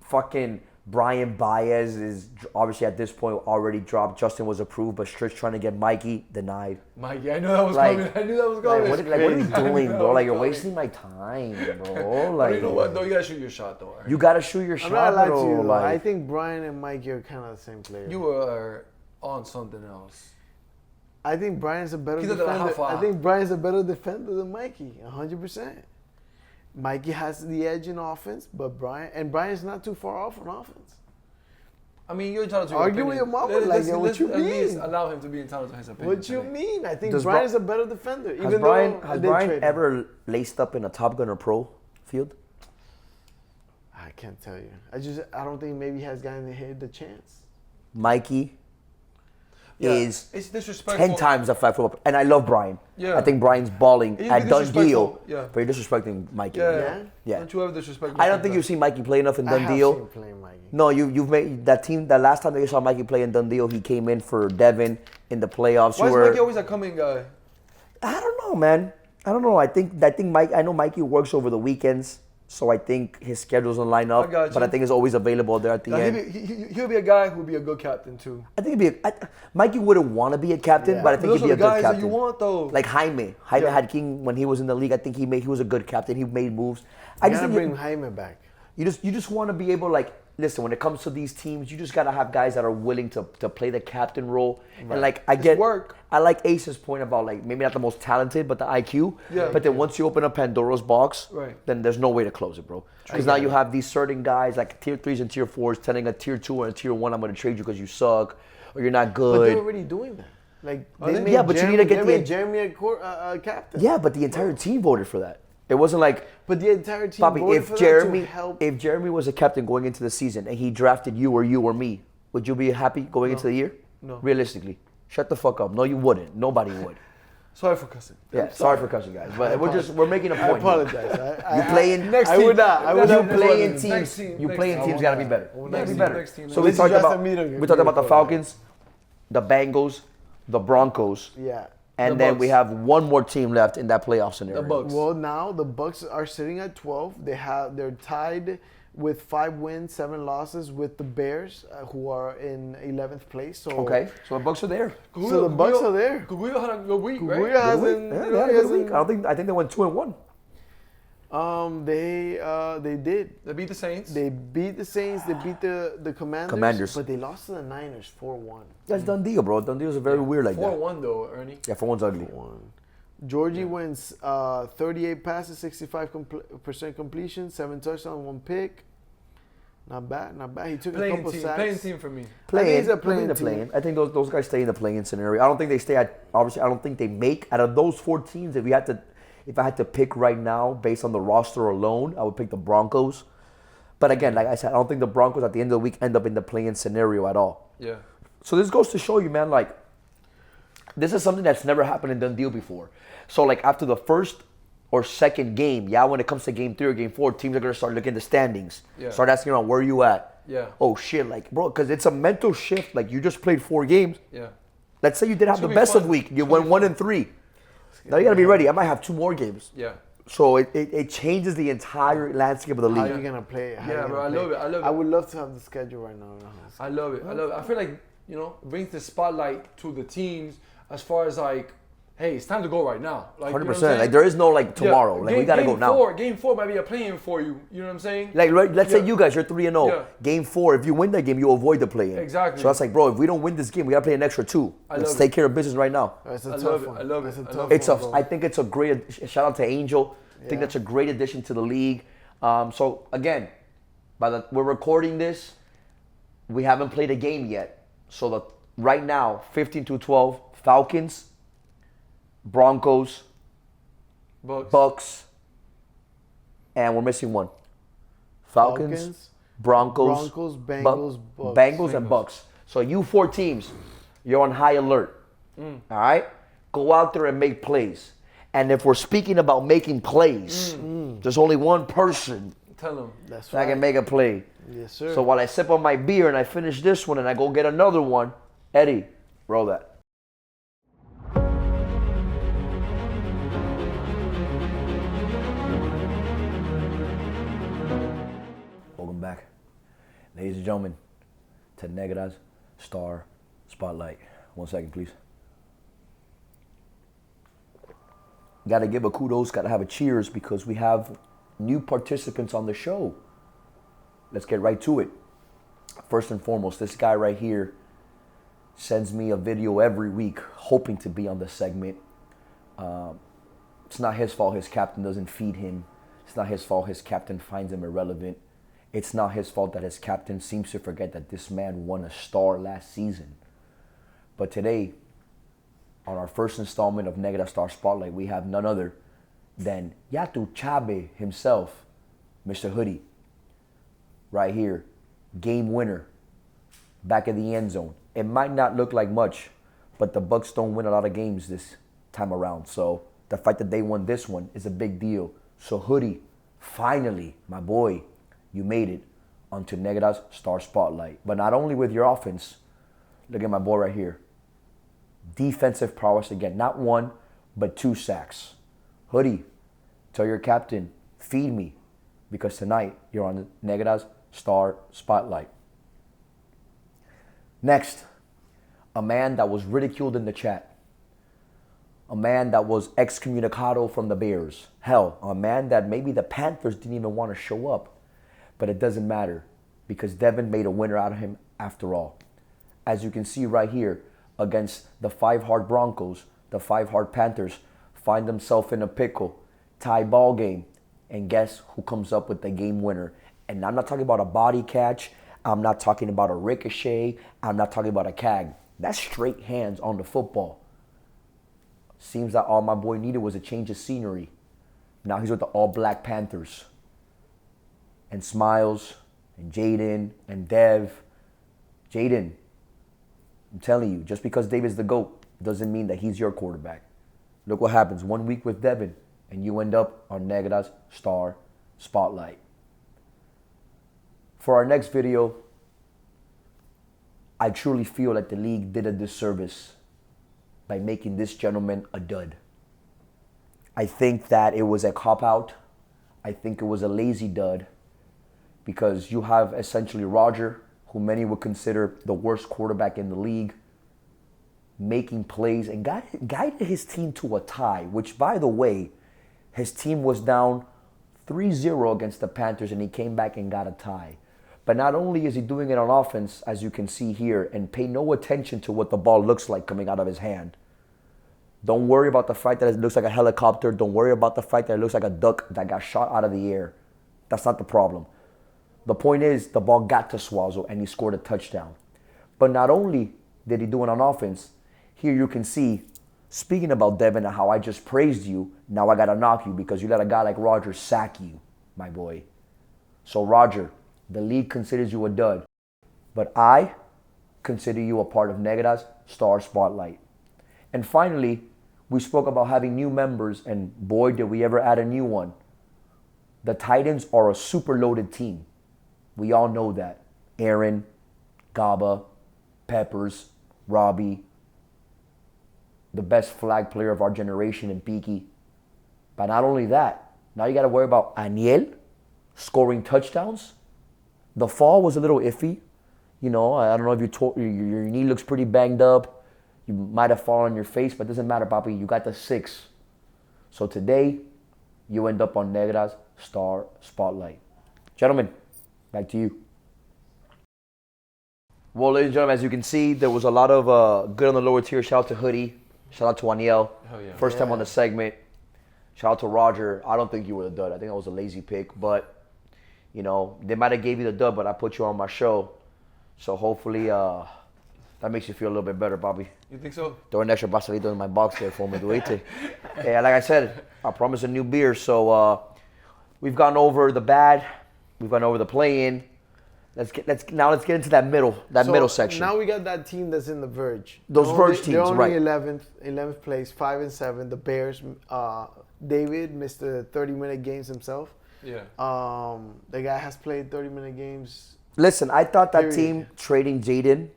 fucking Brian Baez is obviously at this point already dropped. Justin was approved, but Strick's trying to get Mikey denied. Mikey, I knew that was Like- coming. I knew that was Like, coming. what are you I knew doing, that bro? was Like, you're coming. wasting my time, bro. But Like, you know what, though? You gotta shoot your shot, though. Aaron. you gotta shoot your I'm shot, not gonna lie to bro. you. Though. I Like, think Brian and Mikey are kind of the same player. You were on something else. I think Brian's a better Quítate la defender. jafa. I think Brian's a better defender than Mikey, 100%. Mikey has the edge in offense, but Brian's not too far off on offense. I mean, you're entitled to your Argue with opinion. your mama, Let's- like, let's- yo, what let's you at least mean? allow him to be entitled to his opinion. What you today. mean? I think Does Brian's a better defender. has Even Brian, though has I did Brian trade him. ever laced up in a Top Gun or Pro field? I can't tell you. I don't think maybe he has gotten the chance. Mikey Yeah, is it's disrespectful. 10 times a flag football. And I love Brian. Yeah. I think Brian's balling He's at Dundee, disrespectful, yeah. but you're disrespecting Mikey. Yeah. Yeah? Yeah. Don't you ever disrespect? I don't think you've seen Mikey play enough in I have Dundee. seen playing Mikey. No, you've made that team. That last time that you saw Mikey play in Dundee, he came in for Devin in the playoffs. Why You is were- Mikey always a coming guy? I don't know, man. I don't know. I think Mike. I know Mikey works over the weekends, so I think his schedule doesn't line up. I got you. But I think he's always available there at the Now, end. he'll be a guy who'll be a good captain too. I think Mikey wouldn't want to be a captain, Yeah. but I think Those he'd be are a the good guys captain. that you want, though. Like Jaime Yeah. had King when he was in the league. I think he was a good captain. He made moves. I I just gotta think bring Jaime back. you just want to be able, like, listen, when it comes to these teams, you just gotta have guys that are willing to play the captain role. And like work. I like Ace's point about, like, maybe not the most talented, but the IQ. Yeah. But then once you open up Pandora's box, Right. then there's no way to close it, bro. Because now you have these certain guys like tier 3s and tier 4s telling a tier 2 or a tier 1, I'm gonna trade you because you suck or you're not But they're good. already doing that. Like they? made Yeah, but you need to get they the- made Jeremy a captain. Yeah, but the entire team voted for that. It wasn't like, But the entire team Bobby, voted if for that Jeremy to help. if Jeremy was a captain going into the season and he drafted you or me, would you be happy going into the year? No. Realistically. Shut the fuck up. No, you wouldn't. Nobody would. Sorry for cussing. Yeah, sorry for cussing, guys. But we're making a I point. apologize. You play in Next I team. would not. I would You not Next play in team. teams. Next team. You Next play in team. teams. Gotta be better. Gotta Next be team. better. Next team. So This we is talked just a about meeting. we talked about the Falcons, the Bengals, the Broncos, Yeah. and The then Bucks. we have one more team left in that playoff scenario. The Bucks. Well, now the Bucks are sitting at 12. They're tied with 5 wins, 7 losses with the Bears, who are in 11th place. So Okay, so the Bucks are there. So the Bucks are there. Kuguyo had a good week, right? Kuguya hasn't. Yeah, you they know, had a he good week. hasn't- I think they went 2-1. They did. They beat the Saints. They beat the Saints. They beat the Commanders. But they lost to the Niners 4-1. That's done deal, bro. Done deals are very weird like that. 4-1 though, Ernie. Yeah, for one's ugly. Georgie wins 38 passes, 65% completion, 7 touchdowns, 1 pick. Not bad, not bad. He took a Playing couple team. sacks. Playing team for me. Playing, he's a playing the team. playing. I think those guys stay in the playing scenario. I don't think they stay at. Obviously, I don't think they make out of those 4 teams. If I had to pick right now based on the roster alone, I would pick the Broncos. But again, like I said, I don't think the Broncos at the end of the week end up in the playing scenario at all. Yeah. So this goes to show you, man, like, this is something that's never happened in Done Deal before. So, like, after the first or second game, when it comes to game 3 or game 4, teams are going to start looking at the standings. Yeah. Start asking around, where are you at? Yeah. Oh, shit, like, bro, because it's a mental shift. Like, you just played 4 games. Yeah. Let's say you did have It's the gonna be best fun. of week. You It's gonna won be 1 fun. and 3. Now you got to be ready. I might have 2 more games. Yeah. So it changes the entire landscape of the How league. are you gonna play? How you Yeah, gonna bro, I play? love it, I love it. I would love to have the schedule right now. I love it. I love it. I feel like, it brings the spotlight to the teams as far as like, hey, it's time to go right now. Like, 100%. Like, there is no, like, tomorrow. Like, we got to go now. Game 4 might be a play-in for you. You know what I'm saying? Like, let's say Yeah. you guys, you're 3-0. Yeah. Game 4, if you win that game, you avoid the play-in. Exactly. So that's like, bro, if we don't win this game, we gotta play an extra 2. Let's love take it. care of business right now. That's a I tough love it. one. I love That's it. a I tough love one. it. I think it's a great shout out to Angel. I think Yeah. that's a great addition to the league. So again, we're recording this, we haven't played a game yet. So right now, 15-12, Falcons, Broncos, Bucks, and we're missing one. Falcons, Broncos, Bengals, Bucks. Bengals and Bucks. So you 4 teams, you're on high alert. All right? Go out there and make plays. And if we're speaking about making plays, there's only one person Tell him. That's so I right. can make a play. Yes, sir. So while I sip on my beer and I finish this one and I go get another one, Eddie, roll that. Welcome back, ladies and gentlemen, to Negras Star Spotlight. 1 second, please. Got to give a kudos, got to have a cheers because we have new participants on the show. Let's get right to it. First and foremost, this guy right here sends me a video every week hoping to be on the segment. It's not his fault his captain doesn't feed him. It's not his fault his captain finds him irrelevant. It's not his fault that his captain seems to forget that this man won a star last season. But today, on our first installment of Negra Star Spotlight, we have none other than Yatu Chabe himself, Mr. Hoodie. Right here, game winner, back in the end zone. It might not look like much, but the Bucks don't win a lot of games this time around. So the fact that they won this one is a big deal. So Hoodie, finally, my boy, you made it onto Negra's Star Spotlight. But not only with your offense, look at my boy right here. Defensive prowess again, not 1, but 2 sacks. Hoodie, tell your captain, feed me, because tonight you're on Negra's Star Spotlight. Next, a man that was ridiculed in the chat. A man that was excommunicado from the Bears. Hell, a man that maybe the Panthers didn't even want to show up. But it doesn't matter because Devin made a winner out of him after all. As you can see right here, against the 5 hard Broncos, the 5 hard Panthers find themselves in a pickle, tie ball game, and guess who comes up with the game winner? And I'm not talking about a body catch, I'm not talking about a ricochet, I'm not talking about a CAG. That's straight hands on the football. Seems that all my boy needed was a change of scenery. Now he's with the All Black Panthers. And Smiles, and Jaden, and Dev. Jaden, I'm telling you, just because David's the GOAT doesn't mean that he's your quarterback. Look what happens 1 week with Devin, and you end up on Negra's Star Spotlight. For our next video, I truly feel that the league did a disservice by making this gentleman a dud. I think that it was a cop-out. I think it was a lazy dud because you have essentially Roger, who many would consider the worst quarterback in the league, making plays and guided his team to a tie, which, by the way, his team was down 3-0 against the Panthers and he came back and got a tie. But not only is he doing it on offense, as you can see here, and pay no attention to what the ball looks like coming out of his hand. Don't worry about the fact that it looks like a helicopter. Don't worry about the fact that it looks like a duck that got shot out of the air. That's not the problem. The point is, the ball got to Swazzle and he scored a touchdown. But not only did he do it on offense, here you can see, speaking about Devin and how I just praised you, now I got to knock you because you let a guy like Roger sack you, my boy. So Roger, the league considers you a dud. But I consider you a part of Negra's Star Spotlight. And finally, we spoke about having new members, and boy, did we ever add a new one. The Titans are a super loaded team. We all know that. Aaron, Gaba, Peppers, Robbie, the best flag player of our generation in Peaky. But not only that, now you got to worry about Aniel scoring touchdowns. The fall was a little iffy. You know, I don't know if your knee looks pretty banged up. You might have fallen on your face, but it doesn't matter, Papi. You got the 6. So today, you end up on Negra's Star Spotlight. Gentlemen, back to you. Well, ladies and gentlemen, as you can see, there was a lot of good on the lower tier. Shout out to Hoodie. Shout out to Aniel. Hell yeah. First time on the segment. Shout out to Roger. I don't think you were the dud. I think that was a lazy pick. But, you know, they might have gave you the dud, but I put you on my show. So hopefully that makes you feel a little bit better, Bobby. You think so? Throw an extra basalito in my box there for me, duete. Yeah, like I said, I promised a new beer. So we've gone over the bad. We've gone over the play-in. Let's get into that middle section. Now we got that team that's in the verge. Those verge teams, they're only right? 11th place, 5-7. The Bears. David missed the 30-minute games himself, Yeah. The guy has played 30-minute games. Listen, I thought that Period. team trading Jaden,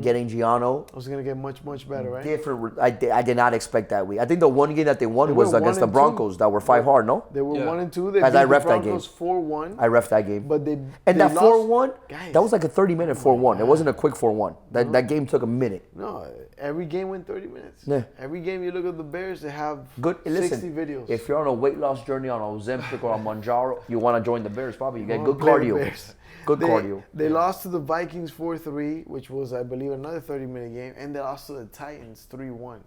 getting Gianno, I was gonna get much better, right? different. I did not expect that week. I think the one game that they won They was were against 1 the and 2. Broncos that were 5 hard, no? They were Yeah. 1 and 2. They As beat I the ref that Broncos 4-1. I ref that game. But they And they that lost- 4-1, Guys. that was like a 30-minute 4-1. It wasn't a quick 4-1. That game took a minute. No, every game went 30 minutes. Yeah. Every game you look at the Bears, they have Good. 60 Listen, videos. if you're on a weight loss journey on Ozempic or on Manjaro, you want to join the Bears. Probably you get Wanna good play with cardio. Bears. Good They- cardio. They lost to the Vikings 4-3, which was, I believe, another 30-minute game, and they lost to the Titans 3-1,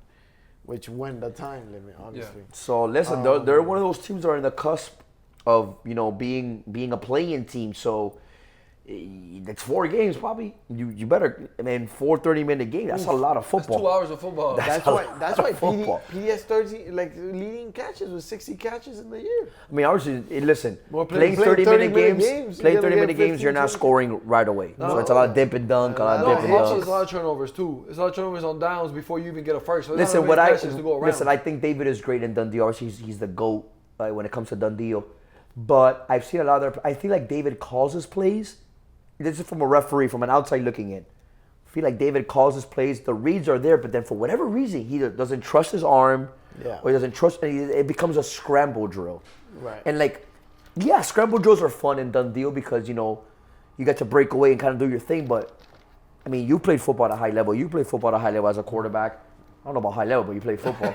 which went the time limit, obviously. So listen, they're one of those teams that are in the cusp of being a playing team. So it's 4 games probably. You better. I mean, 4 30-minute games. That's a lot of That's football. 2 hours of football. That's a why. lot That's of why football. PD has 30 leading catches with 60 catches in the year. I mean, obviously, listen, Well, playing playing 30-minute 30-minute games, games, playing you're gonna 30-minute get games, you're not 15, scoring right away. So it's a lot of dip and dunk, a lot No, of dip and Also, hitches. it's a dunk. lot of turnovers too. It's a lot of turnovers on downs before you even get a first. So there's Listen, not what many I catches to go around. listen, I think David is great in Dundee. Obviously, he's the GOAT when it comes to Dundee. But I've seen a lot of. I feel like David calls his plays. This is from a referee, from an outside looking in. I feel like David calls his plays. The reads are there, but then for whatever reason, he doesn't trust his arm, Yeah. or he doesn't trust. And it becomes a scramble drill. Right. And yeah, scramble drills are fun in Dundee because you get to break away and kind of do your thing. But I mean, you played football at a high level. You played football at a high level as a quarterback. I don't know about high level, but you play football.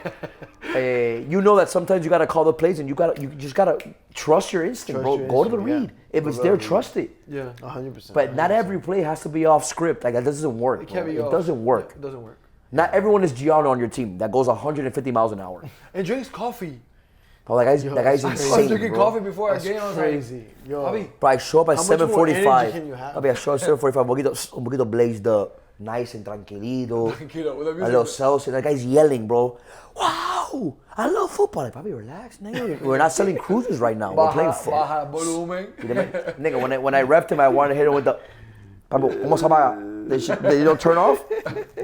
You know that sometimes you gotta call the plays, and you just gotta trust your instinct, Trust bro. your Go to the instinct, read. yeah. If it's Go to there, the read. trust it. yeah, 100%. But not every play has to be off script. Like that doesn't work. it can't bro. be. It off. doesn't work. Yeah, it doesn't work. Not everyone is Gianno on your team that goes 150 miles an hour. And drinks coffee. Bro, that guy's that's I was insane, drinking bro. coffee before That's a game. I was crazy. Yo. Like, Bobby, Bro, I show up at How much more 7:45. energy can you have? Bobby, I show up at 7:45, un poquito blazed up, nice and tranquilito. Tranquilo, with the A music. little Celsius. That guy's yelling, bro. Wow, I love football. Like, Bobby, relax, nigga. We're not selling cruisers right now. We're playing football. Baja volumen. Nigga, when I repped him, I wanted to hit him with the. Pablo, ¿cómo se apaga? They don't turn off?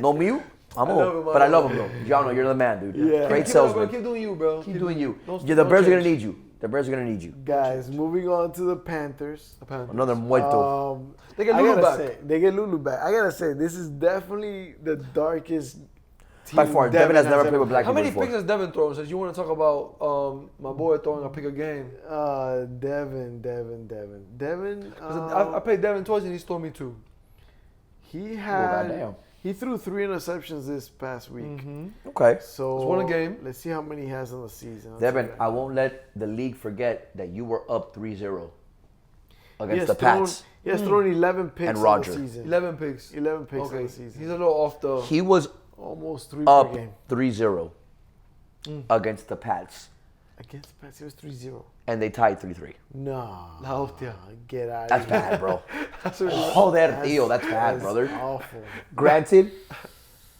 No mute? I'm love on. him, But I I love love him, though. Gianno, you're the man, dude. Yeah. Great Keep it up, bro. salesman. Keep doing you, bro. Keep doing you. Don't- Yeah, the don't Bears are going to change. need you. The Bears are going to need you. Guys, moving on to the Panthers. Another muerto. They get I Lulu gotta back. say, they get Lulu back. I gotta say, this is definitely the darkest team By far, Devin has never played with black How people many before. picks has Devin thrown? Since you want to talk about my boy throwing a pick a game. Devin. I played Devin twice and he's thrown me 2. He goddamn. he threw 3 interceptions this past week. Okay. So It's one a game. Let's see how many he has in the season. I'll Devin, tell you I right won't let the league forget that you were up 3-0 now. against the Pats. He has thrown 11 picks And Roger. in the season. 11 picks. 11 picks Okay. in the season. He's a little off the. He was Almost 3 up per game. 3-0 against the Pats, Against the Pats, he was 3-0. and they tied 3-3. Nah. La hostia. Get out That's of here. bad, bro. That's really- Joder, tío, that's bad, brother. Awful. Granted,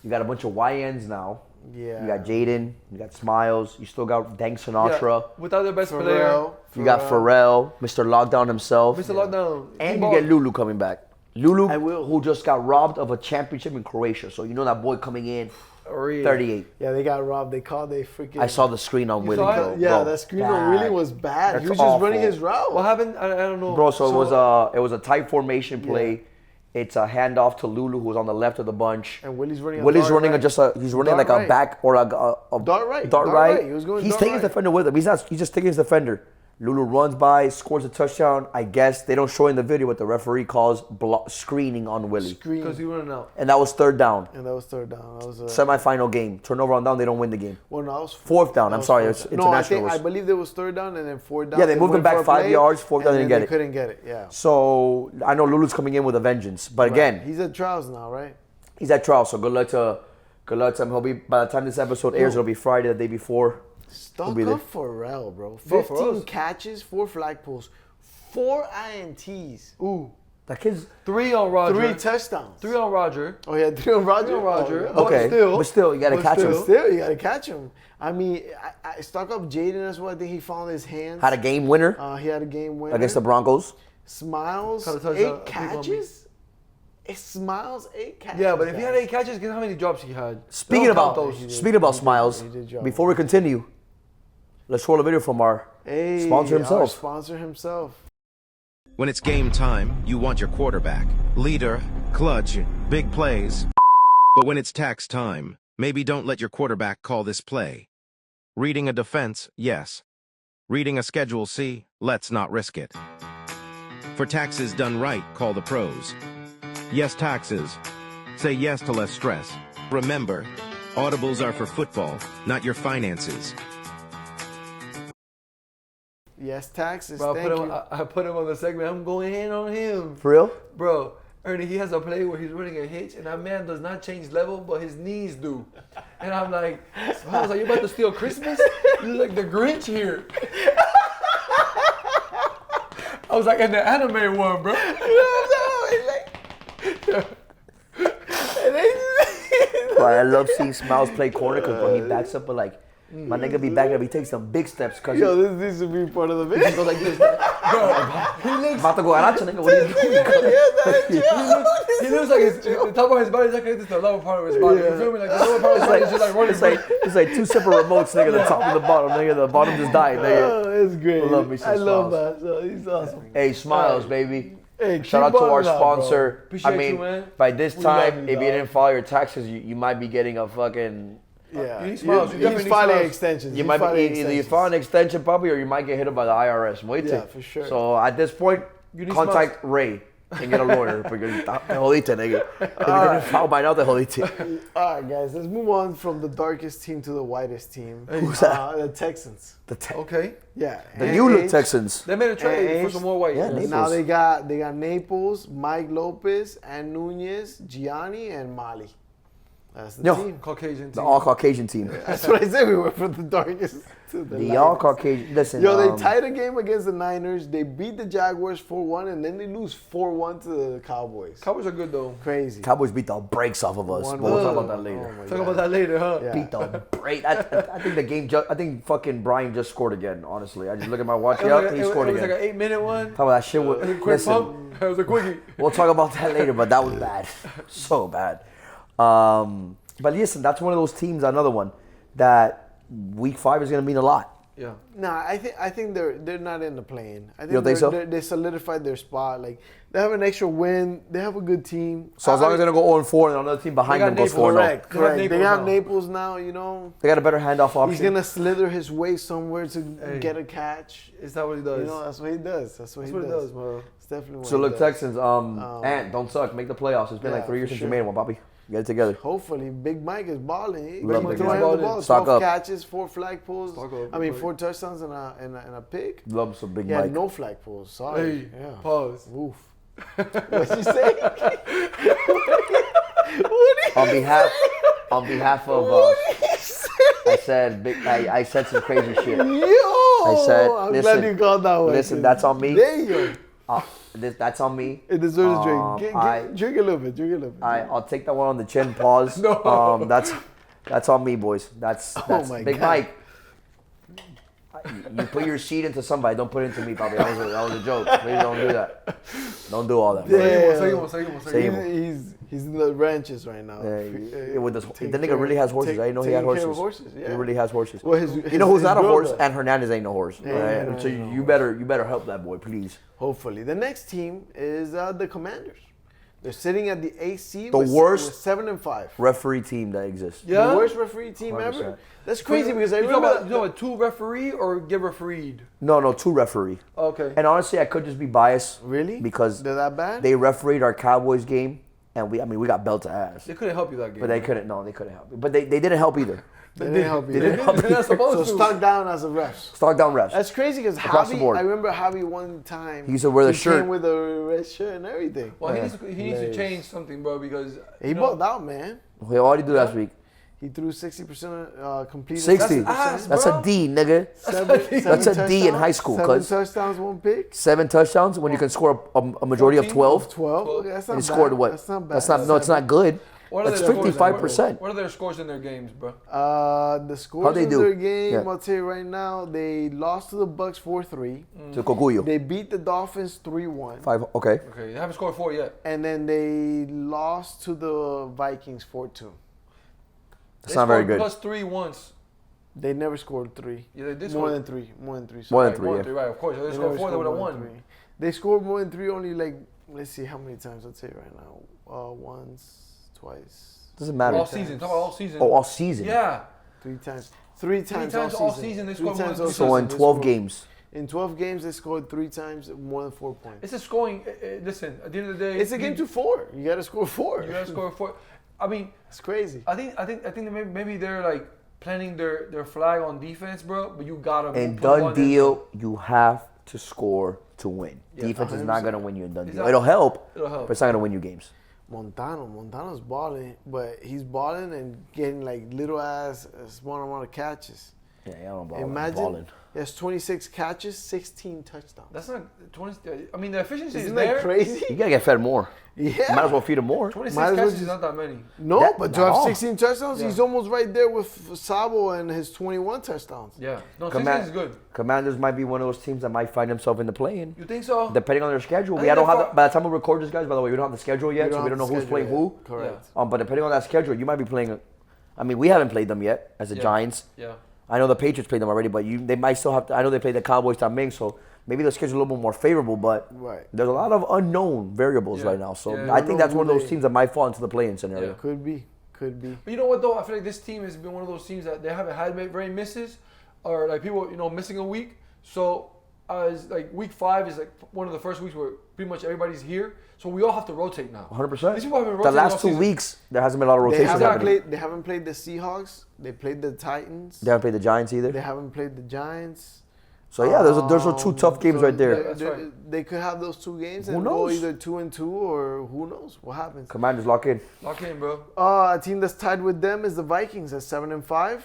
you got a bunch of YNs now. Yeah. You got Jaden, you got Smiles, you still got Dank Sinatra, Yeah, without their best player. Pharrell. you got Pharrell, Mr. Lockdown himself, Mr. Lockdown. and he you get balled. Lulu coming back. Lulu, I will. who just got robbed of a championship in Croatia. So you know that boy coming in, Really. 38. Yeah, they got robbed. They called they freaking. I saw the screen on You Willie, saw it? bro. Yeah, Bro, that screen on really was bad. That's He was just running awful. his route. What happened? I don't know. Bro, so it was a tight formation play. It's a handoff to Lulu, who's on the left of the bunch. And Willie's running. Willie's running he's running Dart like a right. back or a Dart right. Dart Dart right. right. He was going He's dart taking his right. defender with him. He's just taking his defender. Lulu runs by, scores a touchdown. I guess they don't show in the video what the referee calls screening on Willie. Screen. Because he running out. And that was 3rd down. And that was 3rd down. That was a Semi-final game. Turnover on down, they don't win the game. well, no, that was 4th down. that I'm was sorry, 4th it's down. No, I international. think I believe there was 3rd down and then 4th down. Yeah, they moved went them back for a 5 play, yards, 4th down, and they didn't then get it. Couldn't get it. Yeah. So I know Lulu's coming in with a vengeance. But again, He's at trials now, right? he's at trial, so good luck to him. He'll be, by the time this episode airs, it'll be Friday, the day before. Stock be there. up Pharrell, bro. Bro, 15 Pharrell's- catches, 4 flagpoles, 4 INTs, Ooh. That kid's 3 on Roger. 3 touchdowns. 3 on Roger. Oh, yeah, 3 on Roger. 3 on Roger. Oh, okay. But still, you got to But catch him. still. Still, you gotta catch him. I mean, I stuck up Jaden as well. I think he found his hands. Had a game winner He had a game winner against the Broncos. Smiles. Caught a touchdown. 8 catches. It Smiles 8 catches. Yeah, but if he had guys. 8 catches, guess how many drops he had? Speaking Don't about count those. speaking about Smiles, he did drop before we continue, Let's roll a video from our sponsor Our himself. sponsor himself. When it's game time, you want your quarterback. Leader, clutch, big plays. But when it's tax time, maybe don't let your quarterback call this play. Reading a defense, yes. Reading a schedule, see, let's not risk it. For taxes done right, call the pros. Yes, taxes. Say yes to less stress. Remember, audibles are for football, not your finances. Yes, taxes. Bro, Thank you. I put him on the segment. I'm going in on him. For real? Bro, Ernie, he has a play where he's running a hitch, and that man does not change level, but his knees do. And I'm like, I was like, you about to steal Christmas? You look like the Grinch here. I was like, in the anime one, bro. Bro, I love seeing Smiles play corner because when he backs up, but like, my nigga be backing up, he takes some big steps. Cause Yo, this needs to be part of the video. he goes like this. About to go aracha, nigga. What are you doing? He looks like the top of his body is like this, the lower part of his body. You feel me? Like the lower part of his body is just like running. It's like two separate remotes, nigga. The top and the bottom, nigga. The bottom just died, nigga. Oh, it's great. I love me some I love Smiles. that. So he's awesome. Hey, Smiles, baby. Hey, Shout out to our keep balling out, bro. sponsor. Appreciate I mean, you, man. by this We love time, you, if you dog. didn't file your taxes, you might be getting a fucking. Yeah, You need Smiles. You definitely he's need filing Smiles. extensions. You He's might filing be either you extensions. file an extension, puppy, or you might get hit up by the IRS. Wait Yeah, till. for sure. So at this point, You need contact Ray and get a lawyer because te jodiste, nigga. If you didn't file by now, te jodiste. All right, guys, let's move on from the darkest team to the whitest team. Who's that? The Texans. Okay. Yeah. The and New Look H. Texans. They made a trade for H. some more white. Yeah, Yes. Now Naples. they got Naples, Mike Lopez, and Nunez, Gianni, and Mali. That's the Yo. team. Caucasian The team. all Caucasian team. That's what I said. We went from the darkest to the The all lightest. Caucasian. Listen. Yo, they tied a game against the Niners. They beat the Jaguars 4-1, and then they lose 4-1 to the Cowboys. Cowboys are good though. Crazy. Cowboys beat the brakes off of us. But 1-1. we'll talk about that later. Oh my Talk God. about that later, huh? Yeah. Beat the break. I think the game. I think fucking Brian just scored again. Honestly, I just look at my watch. It was, Yeah, like, he it was scored like again. an 8-minute one. Talk about that shit. A quick Listen, pump. It was a quickie. we'll talk about that later. But that was bad, so bad. But listen, that's one of those teams. Another one that week 5 is gonna mean a lot. Yeah. Nah, I think they're not in the play-in. I think don't think so? They solidified their spot. Like they have an extra win. They have a good team. So as long as they're gonna go 0-4 and another team behind They them got goes Naples, 4-0, correct, They have correct. They Naples have now. Naples now. You know, they got a better handoff option. he's gonna slither his way somewhere to Hey. get a catch. Is that what he does? You know, that's what he does. That's what That's he what he does. does, bro. It's definitely what So he look, does. Texans, Ant, don't suck, make the playoffs. It's been like Yeah, 3 years for since you sure. made one, Papi. Get it together. Hopefully, Big Mike is balling. He Love keep Big throwing Mike. him the ball. Stock 12 up. catches, 4 flag pulls. Stock up, I mean, Mike. 4 touchdowns and a pick. Love some Big He had Mike. no flag pulls. Sorry. Hey, Yeah. pause. Oof. What'd you say? On behalf of, I said some crazy shit. Yo! I said, I'm listen, glad you called that one. listen, that's on me. Damn. That's on me. It deserves a drink. I- Drink a little bit. Drink a little bit. I'll take that one on the chin. Pause. No. That's on me, boys. That's my Big God. Mike. You put your seed into somebody. Don't put it into me, Papi. That was a joke. Please don't do that. Don't do all that. bro. Seguimos. He's in the ranches right now. With this, the Taking nigga care- really has horses. take- I didn't know he had taking care horses. of horses, yeah. He really has horses. Well, You know who's his not a girl horse? does. And Hernandez ain't no horse. Yeah, Right? no, So no, you better help that boy, please. Hopefully. The next team is the Commanders. They're sitting at the AC The with worst- 7-5. Referee team that exists. Yeah. The worst referee team 100%. ever. That's crazy because I you remember. talking about 2 referee or get refereed? No, 2 referee. Okay. And honestly, I could just be biased. Really? Because They're that bad? they refereed our Cowboys game, and we got belt to ass. They couldn't help you that game. But they couldn't help. But they didn't help either. They didn't help you. They didn't help They're not So supposed to. stuck down as a ref. Stock down refs. That's crazy because Across the board. I remember Javi one time. He used to wear the he shirt. came with a red shirt and everything. Well, Yeah. he needs to change something, bro, because He balled out, man. What did he do last week? He threw 60% completed. 60. ass, That's bro. a D, nigga. That's a D in high school, 7 cuz. touchdowns, 1 pick. 7 touchdowns when you can score a majority of 14? 12. 12. Okay, that's not And he bad. scored what? That's not bad. That's not. No, it's not good. What are That's their scores in- 55%. What are their scores in their games, bro? The scores How'd they of do? their game, Yeah. I'll tell you right now, they lost to the Bucks 4-3. To Koguyo. They beat the Dolphins 3-1. 5. Okay. Okay, they haven't scored 4 yet. And then they lost to the Vikings 4-2. That's They not very scored good. +3 once. They never scored 3. Yeah, they did More score. than 3. More than 3. More than Right, 3, yeah. right, of course. If they They scored never 4, they would have more than won. 3. They scored more than 3 only like, let's see how many times. I'll tell you right now. Once, twice, Doesn't matter. All season. Talk about all season. Oh, all season. Yeah. 3 times. 3 times, times all all season. season, they 3 scored more times than all 3 So season, in they 12 scored- games. In 12 games, they scored 3 times more than 4 points. It's a scoring. Listen, at the end of the day, It's a game to 4. You got to score 4. You gotta score 4. I mean, It's crazy. I think that maybe they're like planting their flag on defense, bro. But you gotta. In put one done in. deal, you have to score to win. Yeah, Defense is not 100%. going to win you in done deal. Exactly. It'll help, It'll help. but it's not going to win you games. Montano's balling, but he's balling and getting like little ass small amount of catches. Yeah, I don't ball. Imagine Balling. he has 26 catches, 16 touchdowns. That's not 20. I mean, the efficiency Isn't is that there. crazy? You got to get fed more. Yeah. Might as well feed him more. 26 Might as well catches just- is not that many. No, That- but to not have all. 16 touchdowns, he's almost right there with Sabo and his 21 touchdowns. Yeah. No, 16 Command- is good. Commanders might be one of those teams that might find themselves in the play-in. You think so? Depending on their schedule. I We think don't they're have far- by the time we record this, guys, by the way, we don't have the schedule yet, so we don't have know the who's schedule playing yet. who. Correct. But depending on that schedule, you might be playing. I mean, we haven't played them yet as the Yeah. Giants. Yeah. I know the Patriots played them already, but they might still have to. I know they played the Cowboys Taming, so maybe the schedule's a little bit more favorable, but Right. there's a lot of unknown variables Yeah. right now. So Yeah. I think that's Who one of those they- teams that might fall into the play-in scenario. Yeah. Could be. But you know what though? I feel like this team has been one of those teams that they haven't had very misses, or like people missing a week. So as like week 5 is like one of the first weeks where pretty much everybody's here. So we all have to rotate now. 100%. These people have been The rotating all last 2 season. weeks, there hasn't been a lot of They rotations haven't, happening. played, they haven't played the Seahawks. They played the Titans. They haven't played the Giants either. They haven't pplayed the Giants. So yeah, those are 2 tough games So right there. That's right. They could have those 2 games Who and go knows? either 2-2 or who knows what happens. Commanders lock in. Lock in, bro. A team that's tied with them is the Vikings at 7-5.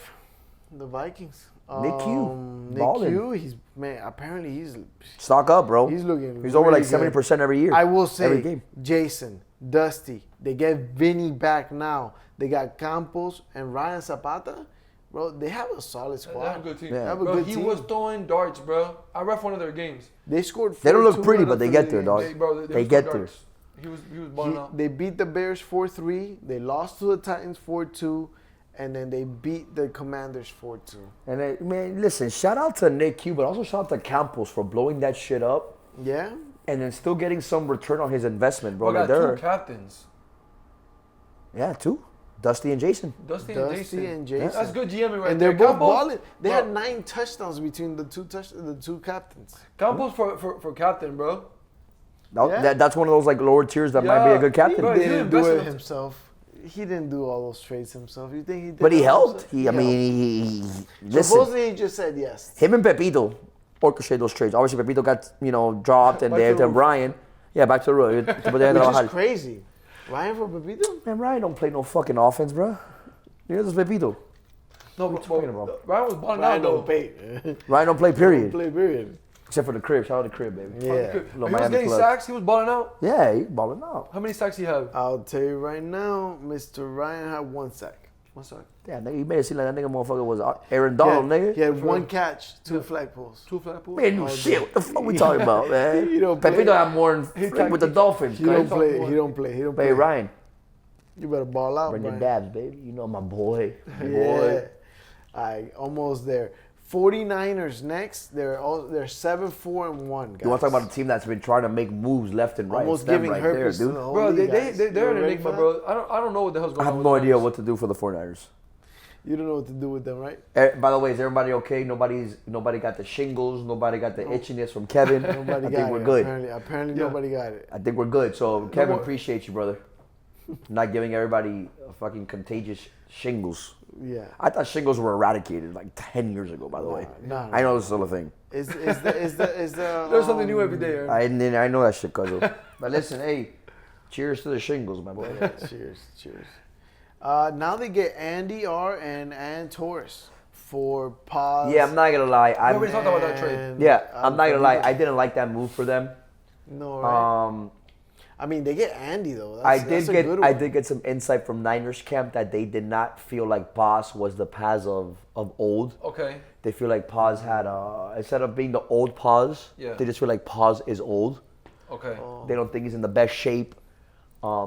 The Vikings. Nick Q, Nick ballin'. Q. Apparently he's Stock up, bro. He's looking. He's over like really good. 70% every year. I will every say, game. Jason, Dusty. They get Vinny back now. They got Campos and Ryan Zapata. Bro, they have a solid They squad. have a good team. Yeah. They have a Bro, good he team. was throwing darts, bro. I ref one of their games. They scored. They don't look 42 pretty, out but of they 30 get there, games. dog. They They was get throwing there. darts. He was balling out. They beat the Bears 4-3. They lost to the Titans 4-2. And then they beat the Commanders 4-2. And man, listen, shout out to Nick Q, but also shout out to Campos for blowing that shit up Yeah? and then still getting some return on his investment, bro. We Like got 2 they're, captains, yeah, 2. Dusty and Jason. Dusty Dusty and Jason. That's good GMing right And there. they're both Campos- balling. They bro, had 9 touchdowns between the two captains. Campos for captain, bro. Yeah. That's one of those like lower tiers that might be a Yeah. good captain. Bro, He you didn't do invested it in- himself. He didn't do all those trades himself. You think he did? But he it all helped. himself? I mean, he listen. Supposedly he just said yes. Him and Pepito orchestrated those trades. Obviously, Pepito got dropped, and Back they to had the to roof. Brian. Yeah, back to the road. Which is crazy. Ryan for Pepito? Man, Ryan don't play no fucking offense, bro. Neither does Pepito. No, What you talking about? Ryan was balling Ryan out though. don't pay. Ryan don't play, period. Play period. Except for the crib. Shout out to the crib, baby. Yeah. He was Miami getting club. sacks. He was balling out. Yeah, he's balling out. How many sacks he have? I'll tell you right now, Mr. Ryan had 1 sack. 1 sack. Yeah, nigga, you made it seem like that nigga motherfucker was Aaron Donald, nigga. He had 1 catch, 2 flag poles. 2 flat pools. Man, new shit. What the fuck we talking about, man? He don't play. Pepito had more than with the Dolphins. He don't cuz. play. He don't play. He don't play. Hey, Ryan, You better ball out, bring your Ryan. dabs, baby. You know my boy. My Yeah. boy. Almost there. 49ers next. They're 7-4-1, guys. You want to talk about a team that's been trying to make moves left and right? Almost It's them giving right herpes there, to dude. the whole Bro, league, they're guys. an You ready enigma, for that? bro. I don't know what the hell's I going on. have with no the idea Niners. what to do for the 49ers. You don't know what to do with them, right? By the way, is everybody okay? Nobody got the shingles. Nobody got the itchiness from Kevin. Nobody I got think we're it. good. Apparently Yeah. nobody got it. I think we're good. So Kevin, more- appreciate you, brother. Not giving everybody fucking contagious shingles. Yeah. I thought shingles were eradicated like 10 years ago. By the way, nah. I know it's still a thing. Is the There's something new every day, Aaron. I know that shit, cuzzo. But listen, hey, cheers to the shingles, my boy. cheers. Now they get Andy R and Torres for pause. Yeah, I'm not gonna lie. We already talked about that trade. and I'm not gonna lie. Alfredo. I didn't like that move for them. No, right? I mean, they get Andy though. That's a good one. I did get some insight from Niners camp that they did not feel like Paz was the Paz of old. Okay. They feel like Paz had instead of being the old Paz, Yeah. they just feel like Paz is old. Okay. They don't think he's in the best shape.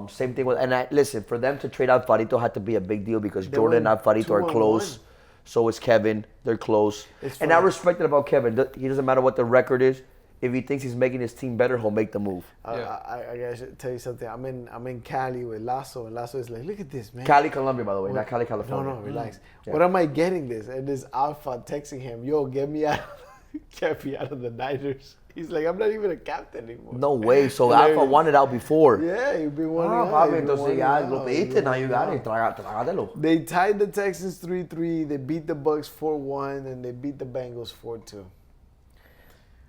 Same thing with listen, for them to trade out Farito had to be a big deal because Jordan and went Farito are 2-1. close. So is Kevin. They're close. It's And I funny. respect it about Kevin. He doesn't matter what the record is. If he thinks he's making his team better, he'll make the move. I gotta tell you something. I'm in Cali with Lasso, and Lasso is like, look at this, man. Cali, Colombia, by the way, not Cali, California. No, relax. Yeah. What am I getting this? And this Alpha texting him, yo, get me out of the Niners. He's like, I'm not even a captain anymore. No way. So Alpha wanted out before. Yeah, you've been wanting Ah, out. papi, You've been entonces wanting ya out. lo pediste, now you got it. Trágatelo. They tied the Texans 3-3. They beat the Bucks 4-1, and they beat the Bengals 4-2.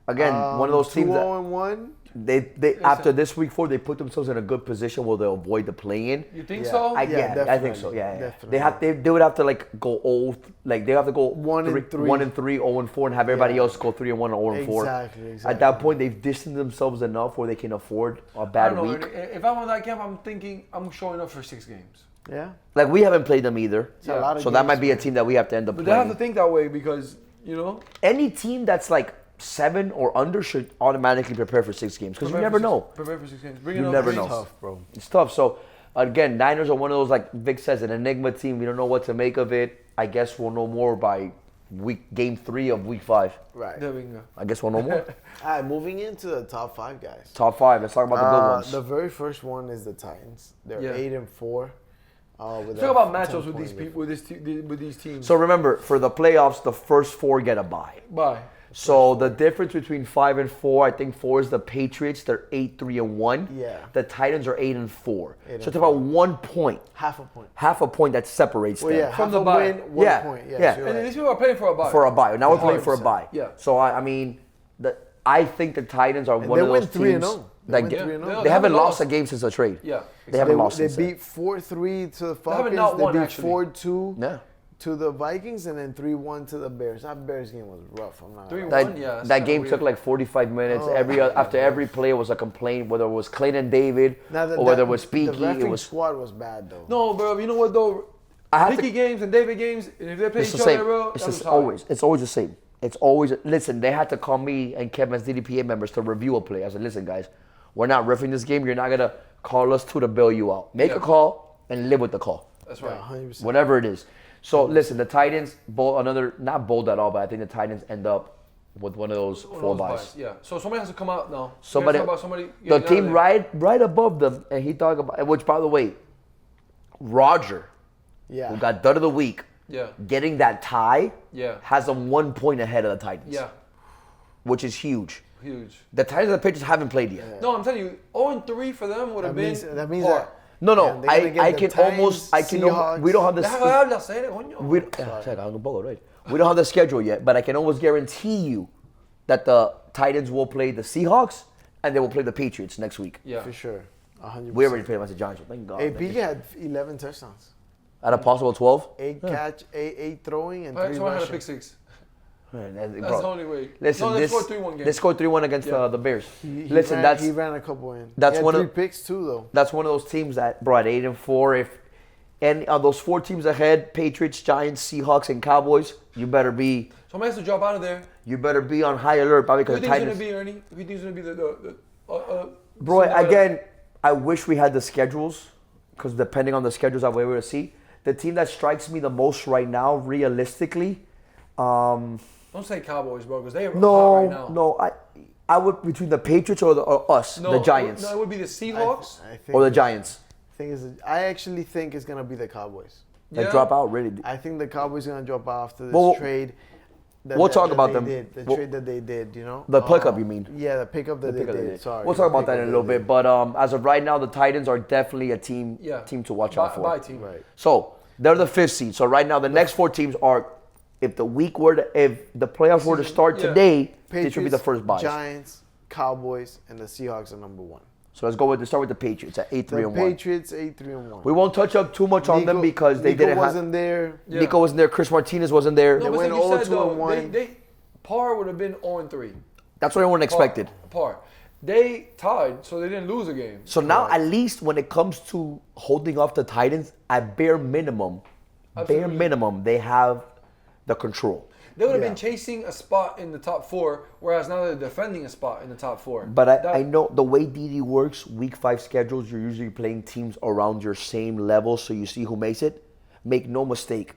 Again, one of those teams that 2-0-1. they after this week 4, they put themselves in a good position where they'll avoid the play-in. You think Yeah. so? I think so. Yeah. They would have to like go old, like they have to go 1-3. 1-3, 0-4, and have everybody else go 3-1 or 0-4. Exactly. At that point, they've distanced themselves enough where they can afford a I bad don't know. week. If I'm on that camp, I'm thinking I'm showing up for 6 games. Yeah. Like we haven't played them either, a lot of so that games, might be a team that we have to end up But they have playing. to think that way because, you know. Any team that's like 7 or under should automatically prepare for 6 games because you never know. Prepare for 6 games. Bring You it up, never please. know. Tough, bro. It's tough. So, again, Niners are one of those, like Vic says, an enigma team. We don't know what to make of it. I guess we'll know more by game 3 of week 5. Right. There we go. I guess we'll know more. All right, moving into the top 5 guys. Top 5. Let's talk about the good ones. The very first one is the Titans. They're Yeah. 8-4. Let's talk about matchups with these people, with these teams. So remember, for the playoffs, the first 4 get a bye. Bye. So the difference between 5 and 4, I think 4 is the Patriots. They're 8-3-1. Yeah. The Titans are 8-4. 8 So it's about 1 point, Half a point. half a point that separates Well, them. yeah, From half the a bye. win, 1 Yeah, point. yeah. You're And right. these people are playing for a bye. For a bye. Now we're playing for a 100%. bye. Yeah. So I mean, I think the Titans are one they of those went 3-0. teams They that went get. 3-0. They haven't lost a game since the trade. Yeah. They haven't lost They since then. beat 4-3 to the haven't Falcons. not They won, beat actually. 4-2 Yeah. to the Vikings, and then 3-1 to the Bears. That Bears game was rough. I'm not. 3-1. That, Yeah, that's that kinda game weird. took like 45 minutes. Oh, After every play was a complaint, whether it was Clayton David or whether it was The Speaky. It refereeing was. squad was bad though. No, bro. You know what though? I have Picky to. games and David games, and if they play It's each the other, same. bro, It's that just was hard. always. It's always the same. It's always. Listen, they had to call me and Kevin's DDPA members to review a play. I said, listen, guys, we're not riffing this game. You're not gonna call us to bail you out. Make Yeah. a call and live with the call. That's Yeah, right. 100%. Whatever it is. So listen, the Titans not bold at all, but I think the Titans end up with one of those One of 4 those buys. buys, yeah. So somebody has to come out now. Somebody, You guys talk about somebody. the get team out of there. right above them, and he talked about, which by the way, Roger, Yeah. who got dud of the week, Yeah. getting that tie, Yeah. has them 1 point ahead of the Titans, Yeah. which is huge. Huge. The Titans and the Patriots haven't played yet. No, I'm telling you, 0-3 for them would have been. That means hard. that. No, Yeah, they're gonna I get the can Titans, almost, Seahawks. we don't have the. Deja de hablar serio, coño. We don't have the schedule yet, but I can almost guarantee you that the Titans will play the Seahawks and they will play the Patriots next week. Yeah. For sure. 100%. We already played them as a Giants. Thank God. AP had 11 touchdowns. At a possible 12? 8 catch, 8 throwing, and 3 Someone had a rushing. pick 6. Man, That's the only way. Listen, No, they this, scored 3-1 game. they scored 3-1 against Yeah. the Bears. He Listen, ran a couple in. that's he had one of- 3 picks too, though. that's one of those teams that brought 8-4. If any of those 4 teams ahead, Patriots, Giants, Seahawks, and Cowboys, you better be Somebody has to drop out of there. on high alert, probably Who do because you the think's going Titans. to be, Ernie? Who do you think's going to be the Bro, Cinderella? again, I wish we had the schedules because depending on the schedules, I'll be able to see. The team that strikes me the most right now, realistically, Don't say Cowboys, bro, because they are hot right now. no, I would between the Patriots or us, No, the Giants, No, it would be the Seahawks. I think or the Giants. I actually think it's going to be the Cowboys. They Yeah. drop out really. I think the Cowboys are going to drop out after this Well, trade. we'll talk about they them. Did, the We'll- trade that they did, you know? The pickup, you mean? Yeah, the pickup that they Pick of the did. day. Sorry. We'll talk the about that in a pickup little they bit. But as of right now, the Titans are definitely a team Yeah. to watch out for. Bye team. did. Right. So they're the 5th seed. So right now, the next 4 teams are, if the playoffs were to start Yeah. today, Patriots, this should be the first buys. Giants, Cowboys, and the Seahawks are number 1. So let's start with the Patriots at The 8-3-1. Patriots 8-3-1. We won't touch up too much on them because they Nico didn't wasn't have. there. Yeah. Nico wasn't there. Chris Martinez wasn't there. No, They but went like you said, 0-2 though, and 1. they par would have been 0-3. That's what everyone expected. Par. They tied, so they didn't lose a game. So now, at least when it comes to holding off the Titans, at bare minimum, Absolutely. they have the control. They would have Yeah. been chasing a spot in the top 4, whereas now they're defending a spot in the top 4. But I know the way DD works, week 5 schedules, you're usually playing teams around your same level, so you see who makes it. Make no mistake,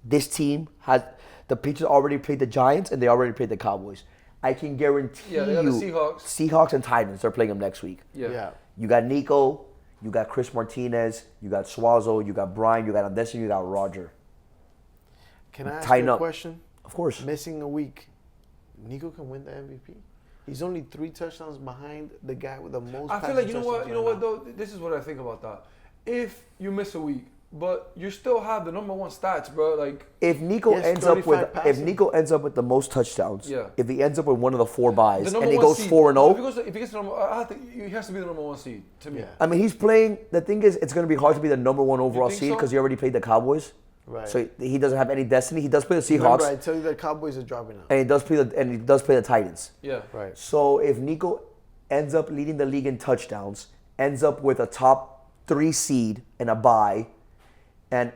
this team has the Patriots already played the Giants and they already played the Cowboys. I can guarantee Yeah, they got you, the Seahawks. Seahawks and Titans. They're playing them next week. Yeah. You got Nico, you got Chris Martinez, you got Suazo, you got Brian, you got Anderson, you got Roger. Can I ask Tighten you a up. question? Of course. Missing a week, Nico can win the MVP. He's only 3 touchdowns behind the guy with the most. I feel like passing you know what touchdowns though. This is what I think about that. If you miss a week, but you still have the number 1 stats, bro. Like If Nico He has ends up 35 passing. with the most touchdowns, Yeah. if he ends up with one of the 4 buys the and number he 1 goes seed. 4-0, If he gets the number, I think he has to be the number 1 seed to me. Yeah. I mean, he's playing. The thing is, it's going to be hard to be the number 1 overall think seed so? because he already played the Cowboys. Right. So he doesn't have any destiny. He does play the Seahawks, Remember, I tell you the Cowboys are dropping out. and he does play the Titans. Yeah. Right. So if Nico ends up leading the league in touchdowns, ends up with a top 3 seed and a bye, and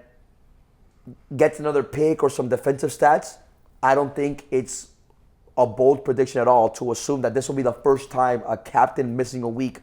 gets another pick or some defensive stats, I don't think it's a bold prediction at all to assume that this will be the first time a captain missing a week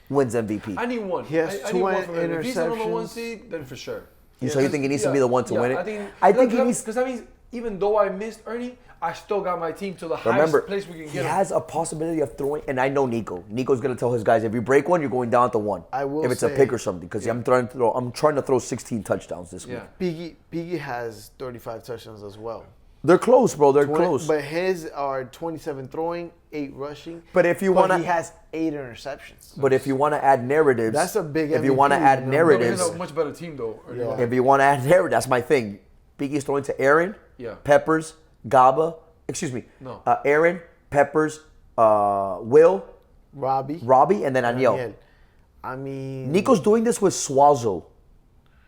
wins MVP. I need one. He has I 2 need one from him. If he's the number 1 interceptions. seed, then for sure. So you think he needs to be the one to win it? I think he needs, because that means even though I missed Ernie, I still got my team to the Remember, highest place we can he get him. has a possibility of throwing, and I know Nico. Nico's gonna tell his guys, if you break one, you're going down to 1. I will if it's a say- pick or something, because I'm trying to throw 16 touchdowns this week. Yeah. Piggy has 35 touchdowns as well. They're close, bro. They're 20 close. But his are 27 throwing, 8 rushing. But if you wanna- he has 8 interceptions. But if you want to add narratives, That's a big If you want to MVP add number. No, he narratives, has a much better team though. Ernie. Yeah. if you want to add narratives, that's my thing. Piggy's throwing to Aaron, Yeah. Peppers, Gaba. Excuse me. No. Aaron, Peppers, Will, Robbie, and then Aniel. Daniel. I mean, Nico's doing this with Suazo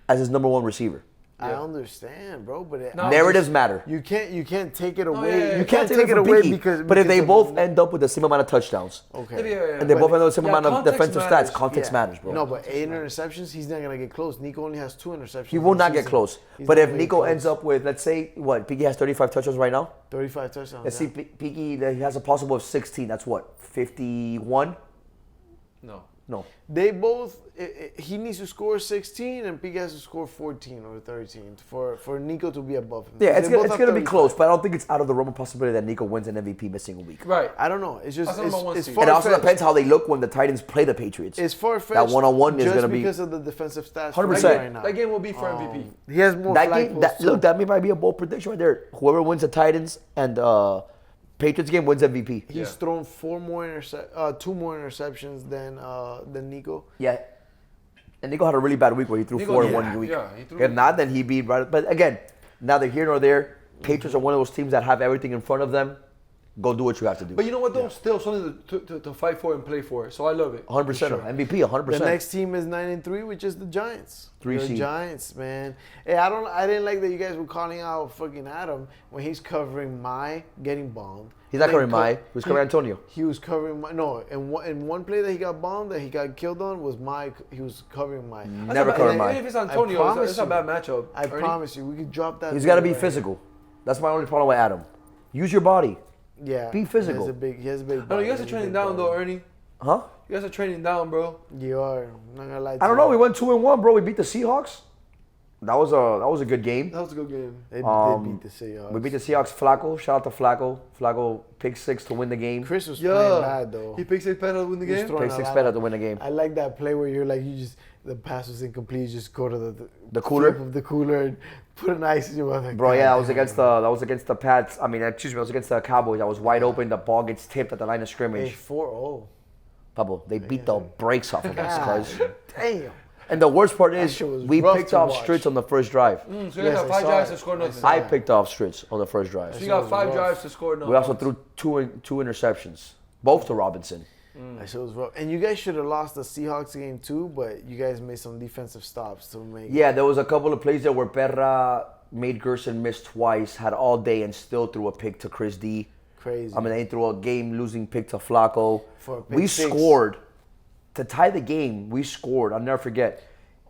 as his number 1 receiver. I understand, bro, but No, Narratives matter. you can't take it away. yeah, yeah. You Can't can't take take it from away Piggy. because. But if they of- both end up with the same amount of touchdowns, okay, and they both end up with the same amount of context defensive matters. stats, context Yeah. matters, bro. No, but 8 interceptions, he's not gonna get close. Nico only has 2 interceptions. He will this not get season. close. He's But not if gonna get Nico close. ends up with, let's say, what, Piggy has 35 touchdowns right now? 35 touchdowns. Let's yeah. see, Piggy, he has a possible of 16. That's what, 51? No. No. They both. He needs to score 16, and Piggy has to score 14 or 13 for Nico to be above him. Yeah, They both it's have gonna be 35. close, but I don't think it's out of the realm of possibility that Nico wins an MVP missing a week. Right. I don't know. It's just That's number 1 it's seed. It also far-fetched. depends how they look when the Titans play the Patriots. It's far-fetched. That one-on-one is just gonna be- because of the defensive stats. 100%. right now. That game will be for MVP. He has more That flag game, posts, too. that might be a bold prediction right there. Whoever wins the Titans and Patriots game wins MVP. He's thrown 2 more interceptions than Nico. Yeah. And Nico had a really bad week where he threw Nico 4 in did. 1 week. Yeah, he threw- If not, then he'd be right. But again, neither here nor there. Patriots are one of those teams that have everything in front of them. Go do what you have to do. But you know what though? Still something to fight for and play for. So I love it. 100%. MVP, 100%. The next team is 9-3, which is the Giants. 3 The seed. Giants, man. Hey, I didn't like that you guys were calling out fucking Adam when he's covering getting bombed. He's not Then covering Mai. He was covering Antonio. He was covering no. In one play that he got bombed, that he got killed on, was he was covering Mai. Never That's cover a bad- Mai. Even if it's Antonio, promise it's a you. bad matchup. I Ernie. promise you, we could drop that. He's got to be video right here. physical. That's my only problem with Adam. Use your body. Yeah. Be physical. He has a big I know body. you guys are He's a training big down body. though, Ernie. Huh? You guys are training down, bro. You are. I'm not gonna lie to I don't you. know. We went 2-1, bro. We beat the Seahawks. That was a good game. That was a good game. They beat the Seahawks. We beat the Seahawks. Flacco. Shout out to Flacco. Flacco pick 6 to win the game. Chris was playing bad though. He picks 6 penalty to win the He was game. throwing Pick a 6 lot better of- to win the game. I like that play where you're like, the pass was incomplete. You just go to The cooler? flip of the cooler and put an ice in your mouth. Like, Bro, yeah, that was "God against the Pats. I mean, excuse me, that was against the Cowboys. That was wide open. The ball gets tipped at the line of damn." Hey, scrimmage. 4-0. Pablo, they beat the brakes off of us, God cuz. damn. And the worst part is, shit was we rough picked to off watch. Stritz on the first drive. So you Yes, got I 5 saw drives it. to score nothing. I picked off Stritz on the first drive. So you got was 5 rough. drives to score nothing. We also threw two interceptions, both to Robinson. That shit was rough. And you guys should have lost the Seahawks game too, but you guys made some defensive stops to make. Yeah, there was a couple of plays there where Perra made Gerson miss twice, had all day, and still threw a pick to Chris D. Crazy. I mean, they threw a game-losing pick to Flacco. For a pick We six. scored. To tie the game, we scored. I'll never forget.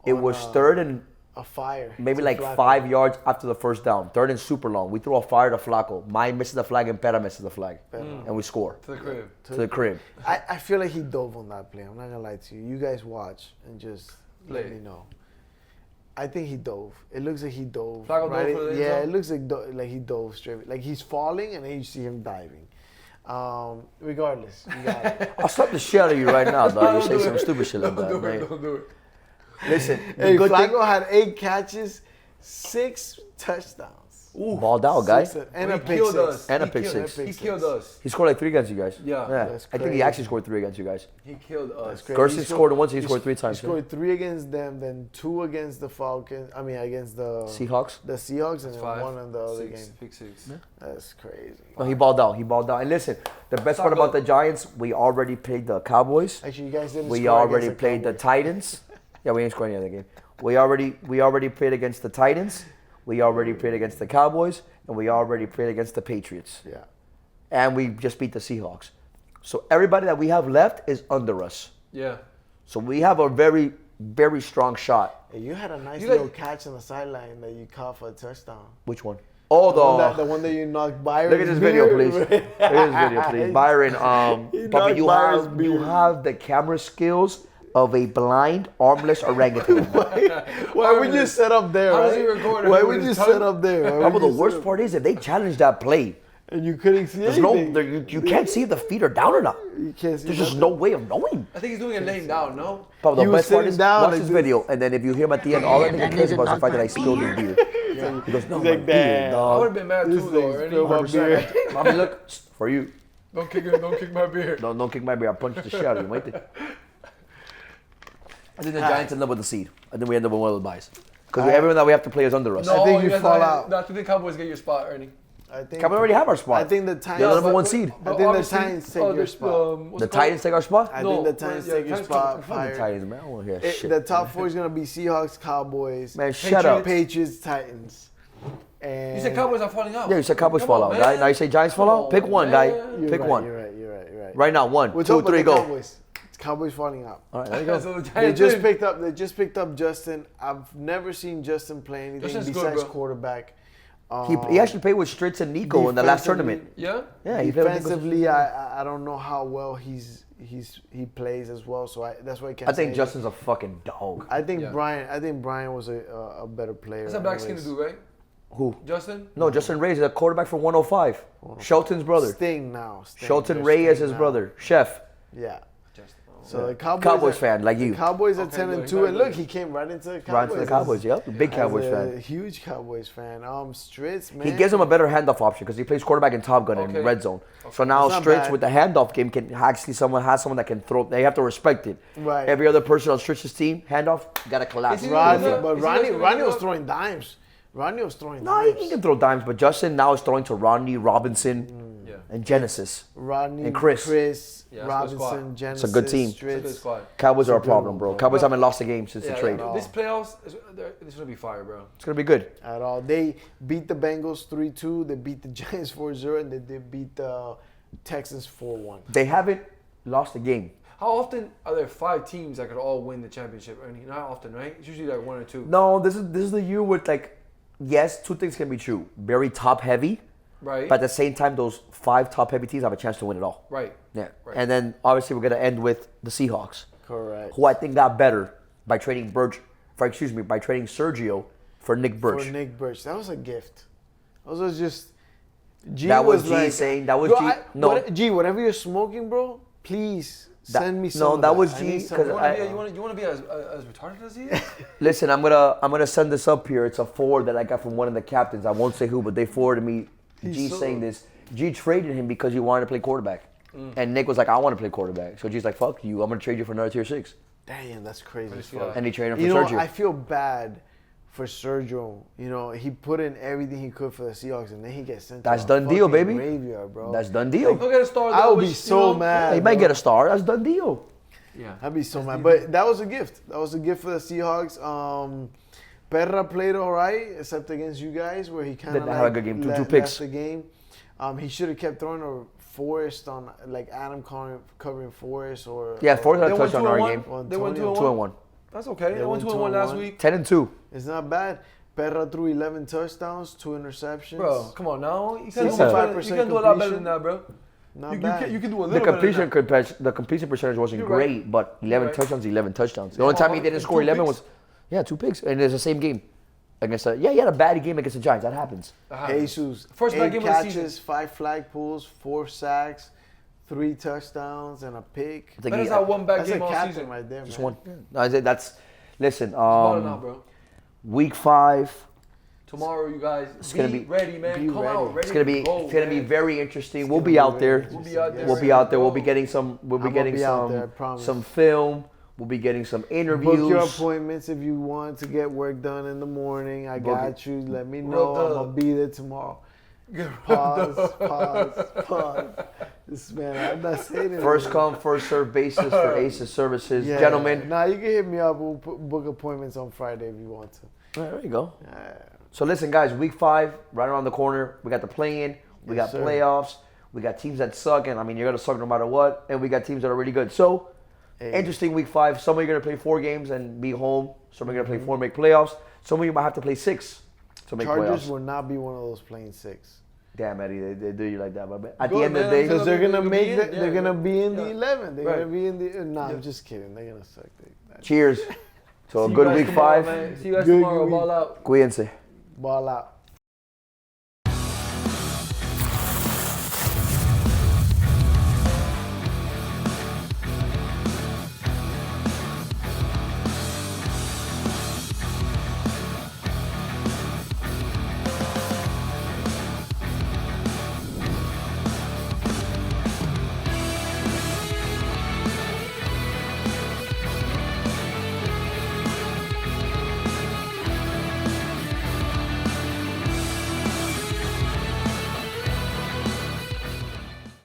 It was third and a fire. maybe to like Flacco. 5 yards after the first down. Third and super long. We threw a fire to Flacco. Mine misses the flag and Perra misses the flag. And we score. to the crib. To the crib. I feel like he dove on that play. I'm not gonna lie to you. You guys watch and just let Play. me know. I think he dove. It looks like he dove. Flacco dove right? for the end Yeah, zone? it looks like he dove straight. Like he's falling, and then you see him diving. Regardless, you got it. I'll slap the shit out of you right now, dog. You Don't say do some it. stupid shit like Don't that, do it. man. Don't do it. Listen, the Hey, good thing, Flacco had 8 catches, 6 touchdowns. balled out, guy. And a He pick killed 6. us. And a He pick killed- six. He killed us. He scored like 3 against you guys. Yeah. That's I think he crazy. actually scored 3 against you guys. He killed us. Crazy. Gerson He scored once, he scored 3 He times. yeah. scored 3 against them, then 2 against the Falcons. I mean, against the Seahawks. The Seahawks, and That's then 5. 1 in the other 6. game. Pick 6. That's crazy. No, he balled out. He balled out. And listen, the best part about the Giants, we already played the Cowboys. Actually, you guys didn't. We score already against played the Cowboys. Titans. Yeah, we ain't scored any other game. We already played against the Titans. We already played against the Cowboys, and we already played against the Patriots. Yeah. And we just beat the Seahawks. So everybody that we have left is under us. Yeah. So we have a very, very strong shot. Hey, you had a nice You little guys- catch on the sideline that you caught for a touchdown. Which one? Oh, The one that you knocked Byron. Look at this video, please. Look at this video, please. Byron, He puppy, knocked Byron's you beard. have the camera skills of a blind, armless orangutan. Why would you set up there? How does right? he record it Why with would you his set tongue? up there? Why But would the you set worst up- part is if they challenge that play, And you couldn't see there's no, anything. you can't see if the feet are down or not. You can't see There's just nothing. no way of knowing. I think he's doing it laying down, no? But the He was best part sitting is, down watch like this this. video, and then if you hear him at the end, all that nigga cares about is the fact that I spilled his beer. He goes, no, He's my like, beer, "Damn." I dog. would have been mad This too, though. thing's Ernie. filled with beer. Mommy, look, for you. Don't kick my beer. Don't kick my beer. I'll punch the shit out of you, mate. I think the Giants end up with the seed. I think we end up with one of the buys. Because everyone that we have to play is under us. No, think you guys fall don't- out. I think the Cowboys get your spot, Ernie. I think. Can we already have our spot? I think the Titans. They're the number but- one seed. I think the obviously, Titans take your spot. what's The it called? Titans take our spot? I No, think the but Titans yeah, take your Titans spot. Fuck the Fire. Titans, man. I don't want to hear shit. The top 4 is gonna be Seahawks, Cowboys, Man, shut up. Patriots, Titans. And You said Cowboys are falling out. Yeah, you said Cowboys Come fall on, out, guy. man. Now you say Giants fall Come out? Pick on, one, guy. man. You're Pick right, one. You're right. Right now, 1, We're 2, talking 3, about the go. Cowboys. Cowboys falling out. All right, there you go. So the They Giants just win. picked up Justin. I've never seen Justin play anything Justin's good, besides bro. quarterback. He actually played with Stritz and Nico in the last Defensively- tournament. Yeah? Yeah, he played with Nico. Defensively, I don't know how well he plays as well. So that's why I can't. I think say Justin's a fucking dog. I think Yeah. Brian was a better player. What's that black skin to anyways. do, right? Who? Justin? No, Justin Ray is a quarterback for 105. Shelton's brother. Sting now. Shelton They're Ray is Sting his now. brother. Chef. Yeah. Justin. So the Cowboys. Cowboys fan, like the you. Cowboys are Okay, 10 and good. 2, and look, he came right into the Cowboys. Right to the Cowboys, yep. Big Cowboys as a fan. Huge Cowboys fan. Stritz, man. He gives him a better handoff option because he plays quarterback in Top Gun Okay. in red zone. So now It's not Stritz bad. with the handoff game can actually someone that can throw. They have to respect it. Right. Every other person on Stritz's team handoff gotta collapse. Is he- Rodney, Yeah. but Is he guys Rodney gonna was go- throwing dimes. Rodney was throwing No, he dimes. can throw dimes, but Justin now is throwing to Rodney, Robinson, Yeah. and Genesis. Rodney, And Chris. Yeah, that's a good Robinson, squad. Genesis, It's a good team. It's a good Stritz. squad. Cowboys are a good problem, one, bro. bro. Cowboys haven't lost a game since the Yeah, trade. yeah. This playoffs, this gonna be fire, bro. It's gonna be good. At all. They beat the Bengals 3-2. They beat the Giants 4-0, and they beat the Texans 4-1. They haven't lost a game. How often are there 5 teams that could all win the championship? Ernie? Not often, right? It's usually like 1 or 2. No, this is the year with like, yes, 2 things can be true. Very top heavy, Right? but at the same time, those 5 top heavy teams have a chance to win it all. right. Yeah. Right. And then obviously we're gonna end with the Seahawks, Correct. who I think got better by trading by trading Sergio for Nick Birch. For Nick Birch. That was a gift. That was just... G That was G like, saying- that was bro, G- no. G, whatever you're smoking, bro, please send me some no, of that was I G, need some 'cause of I- that. You want to be as retarded as he is? Listen, I'm gonna send this up here. It's a forward that I got from one of the captains. I won't say who, but they forwarded me. G saying this. G traded him because he wanted to play quarterback, and Nick was like, "I want to play quarterback." So G's like, "Fuck you! I'm gonna trade you for another tier 6." Damn, that's crazy. as see fuck. that. And he traded him You for know, Sergio. I feel bad for Sergio. You know, he put in everything he could for the Seahawks, and then he gets sent That's to a done deal, fucking baby. graveyard, bro. That's done deal. He'll get a star. I though, would be which, so you know, mad. He might bro. get a star. That's done deal. Yeah. I'd be so mad. But that was a gift. That was a gift for the Seahawks. Perra played all right, except against you guys, where he kind of Didn't have a good game. Two picks. left the game. He should have kept throwing or Forrest on, like Adam covering Forrest or... Yeah, Forrest had They a went touchdown in our 2-1. game. They went 2-1. 2-1. That's okay. They went went 2-1 last 2-1. week. 10-2. It's not bad. Perra threw 11 touchdowns, 2 interceptions. Bro, come on now. You can 65% do a lot better completion. than that, bro. Not You bad. can do a The little better than that. completion percentage wasn't You're right. great, but 11 right. touchdowns, 11 touchdowns. The only time he didn't And score 2 11 picks. was Yeah, 2 picks. And it's the same game. Against he had a bad game against the Giants. That happens. Jesus. First bad 8 game of the catches, season. 5 flag pulls, 4 sacks, 3 touchdowns, and a pick. I think That he- is that one bad That's game a all captain season. right there, Just man. one. No, I said that's. Listen, Balling out, bro. week 5. Tomorrow, you guys, gonna be be- ready, man. be Come ready. out, ready It's gonna be. to go, It's gonna be man. very interesting. We'll gonna be be out very there. We'll be out there. We'll be out there. We'll be getting some. We'll be I'ma getting be out some. there, I promise. Some film. We'll be getting some interviews. Book your appointments if you want to get work done in the morning. I Book got you. Let me Rubbed know. I'm up. gonna be there tomorrow. Get Pause. Pause. This man, I'm not saying it. First come, first serve basis for Aces Services, Yeah. gentlemen. Nah, you can hit me up. We'll book appointments on Friday if you want to. There you go. So listen, guys, week 5, right around the corner. We got the play-in. We Yes, got sir. playoffs. We got teams that suck, and I mean, you're gonna suck no matter what. And we got teams that are really good. So, interesting week 5. Some of you are gonna play 4 games and be home. Some are gonna play 4 and make playoffs. Some of you might have to play 6 to make Chargers playoffs. will not be one of those playing 6. Damn, Eddie, they do you like that, but at the Good, end of man. the day, I'm Because they're gonna be make in, that. yeah, They're gonna yeah. be in the Yeah. 11. They're Right. gonna be in the. Nah, I'm just kidding. They're gonna suck. cheers to a See you good guys week tomorrow, 5. man. See you guys Good tomorrow. week. Ball out. Cuídense. Ball out.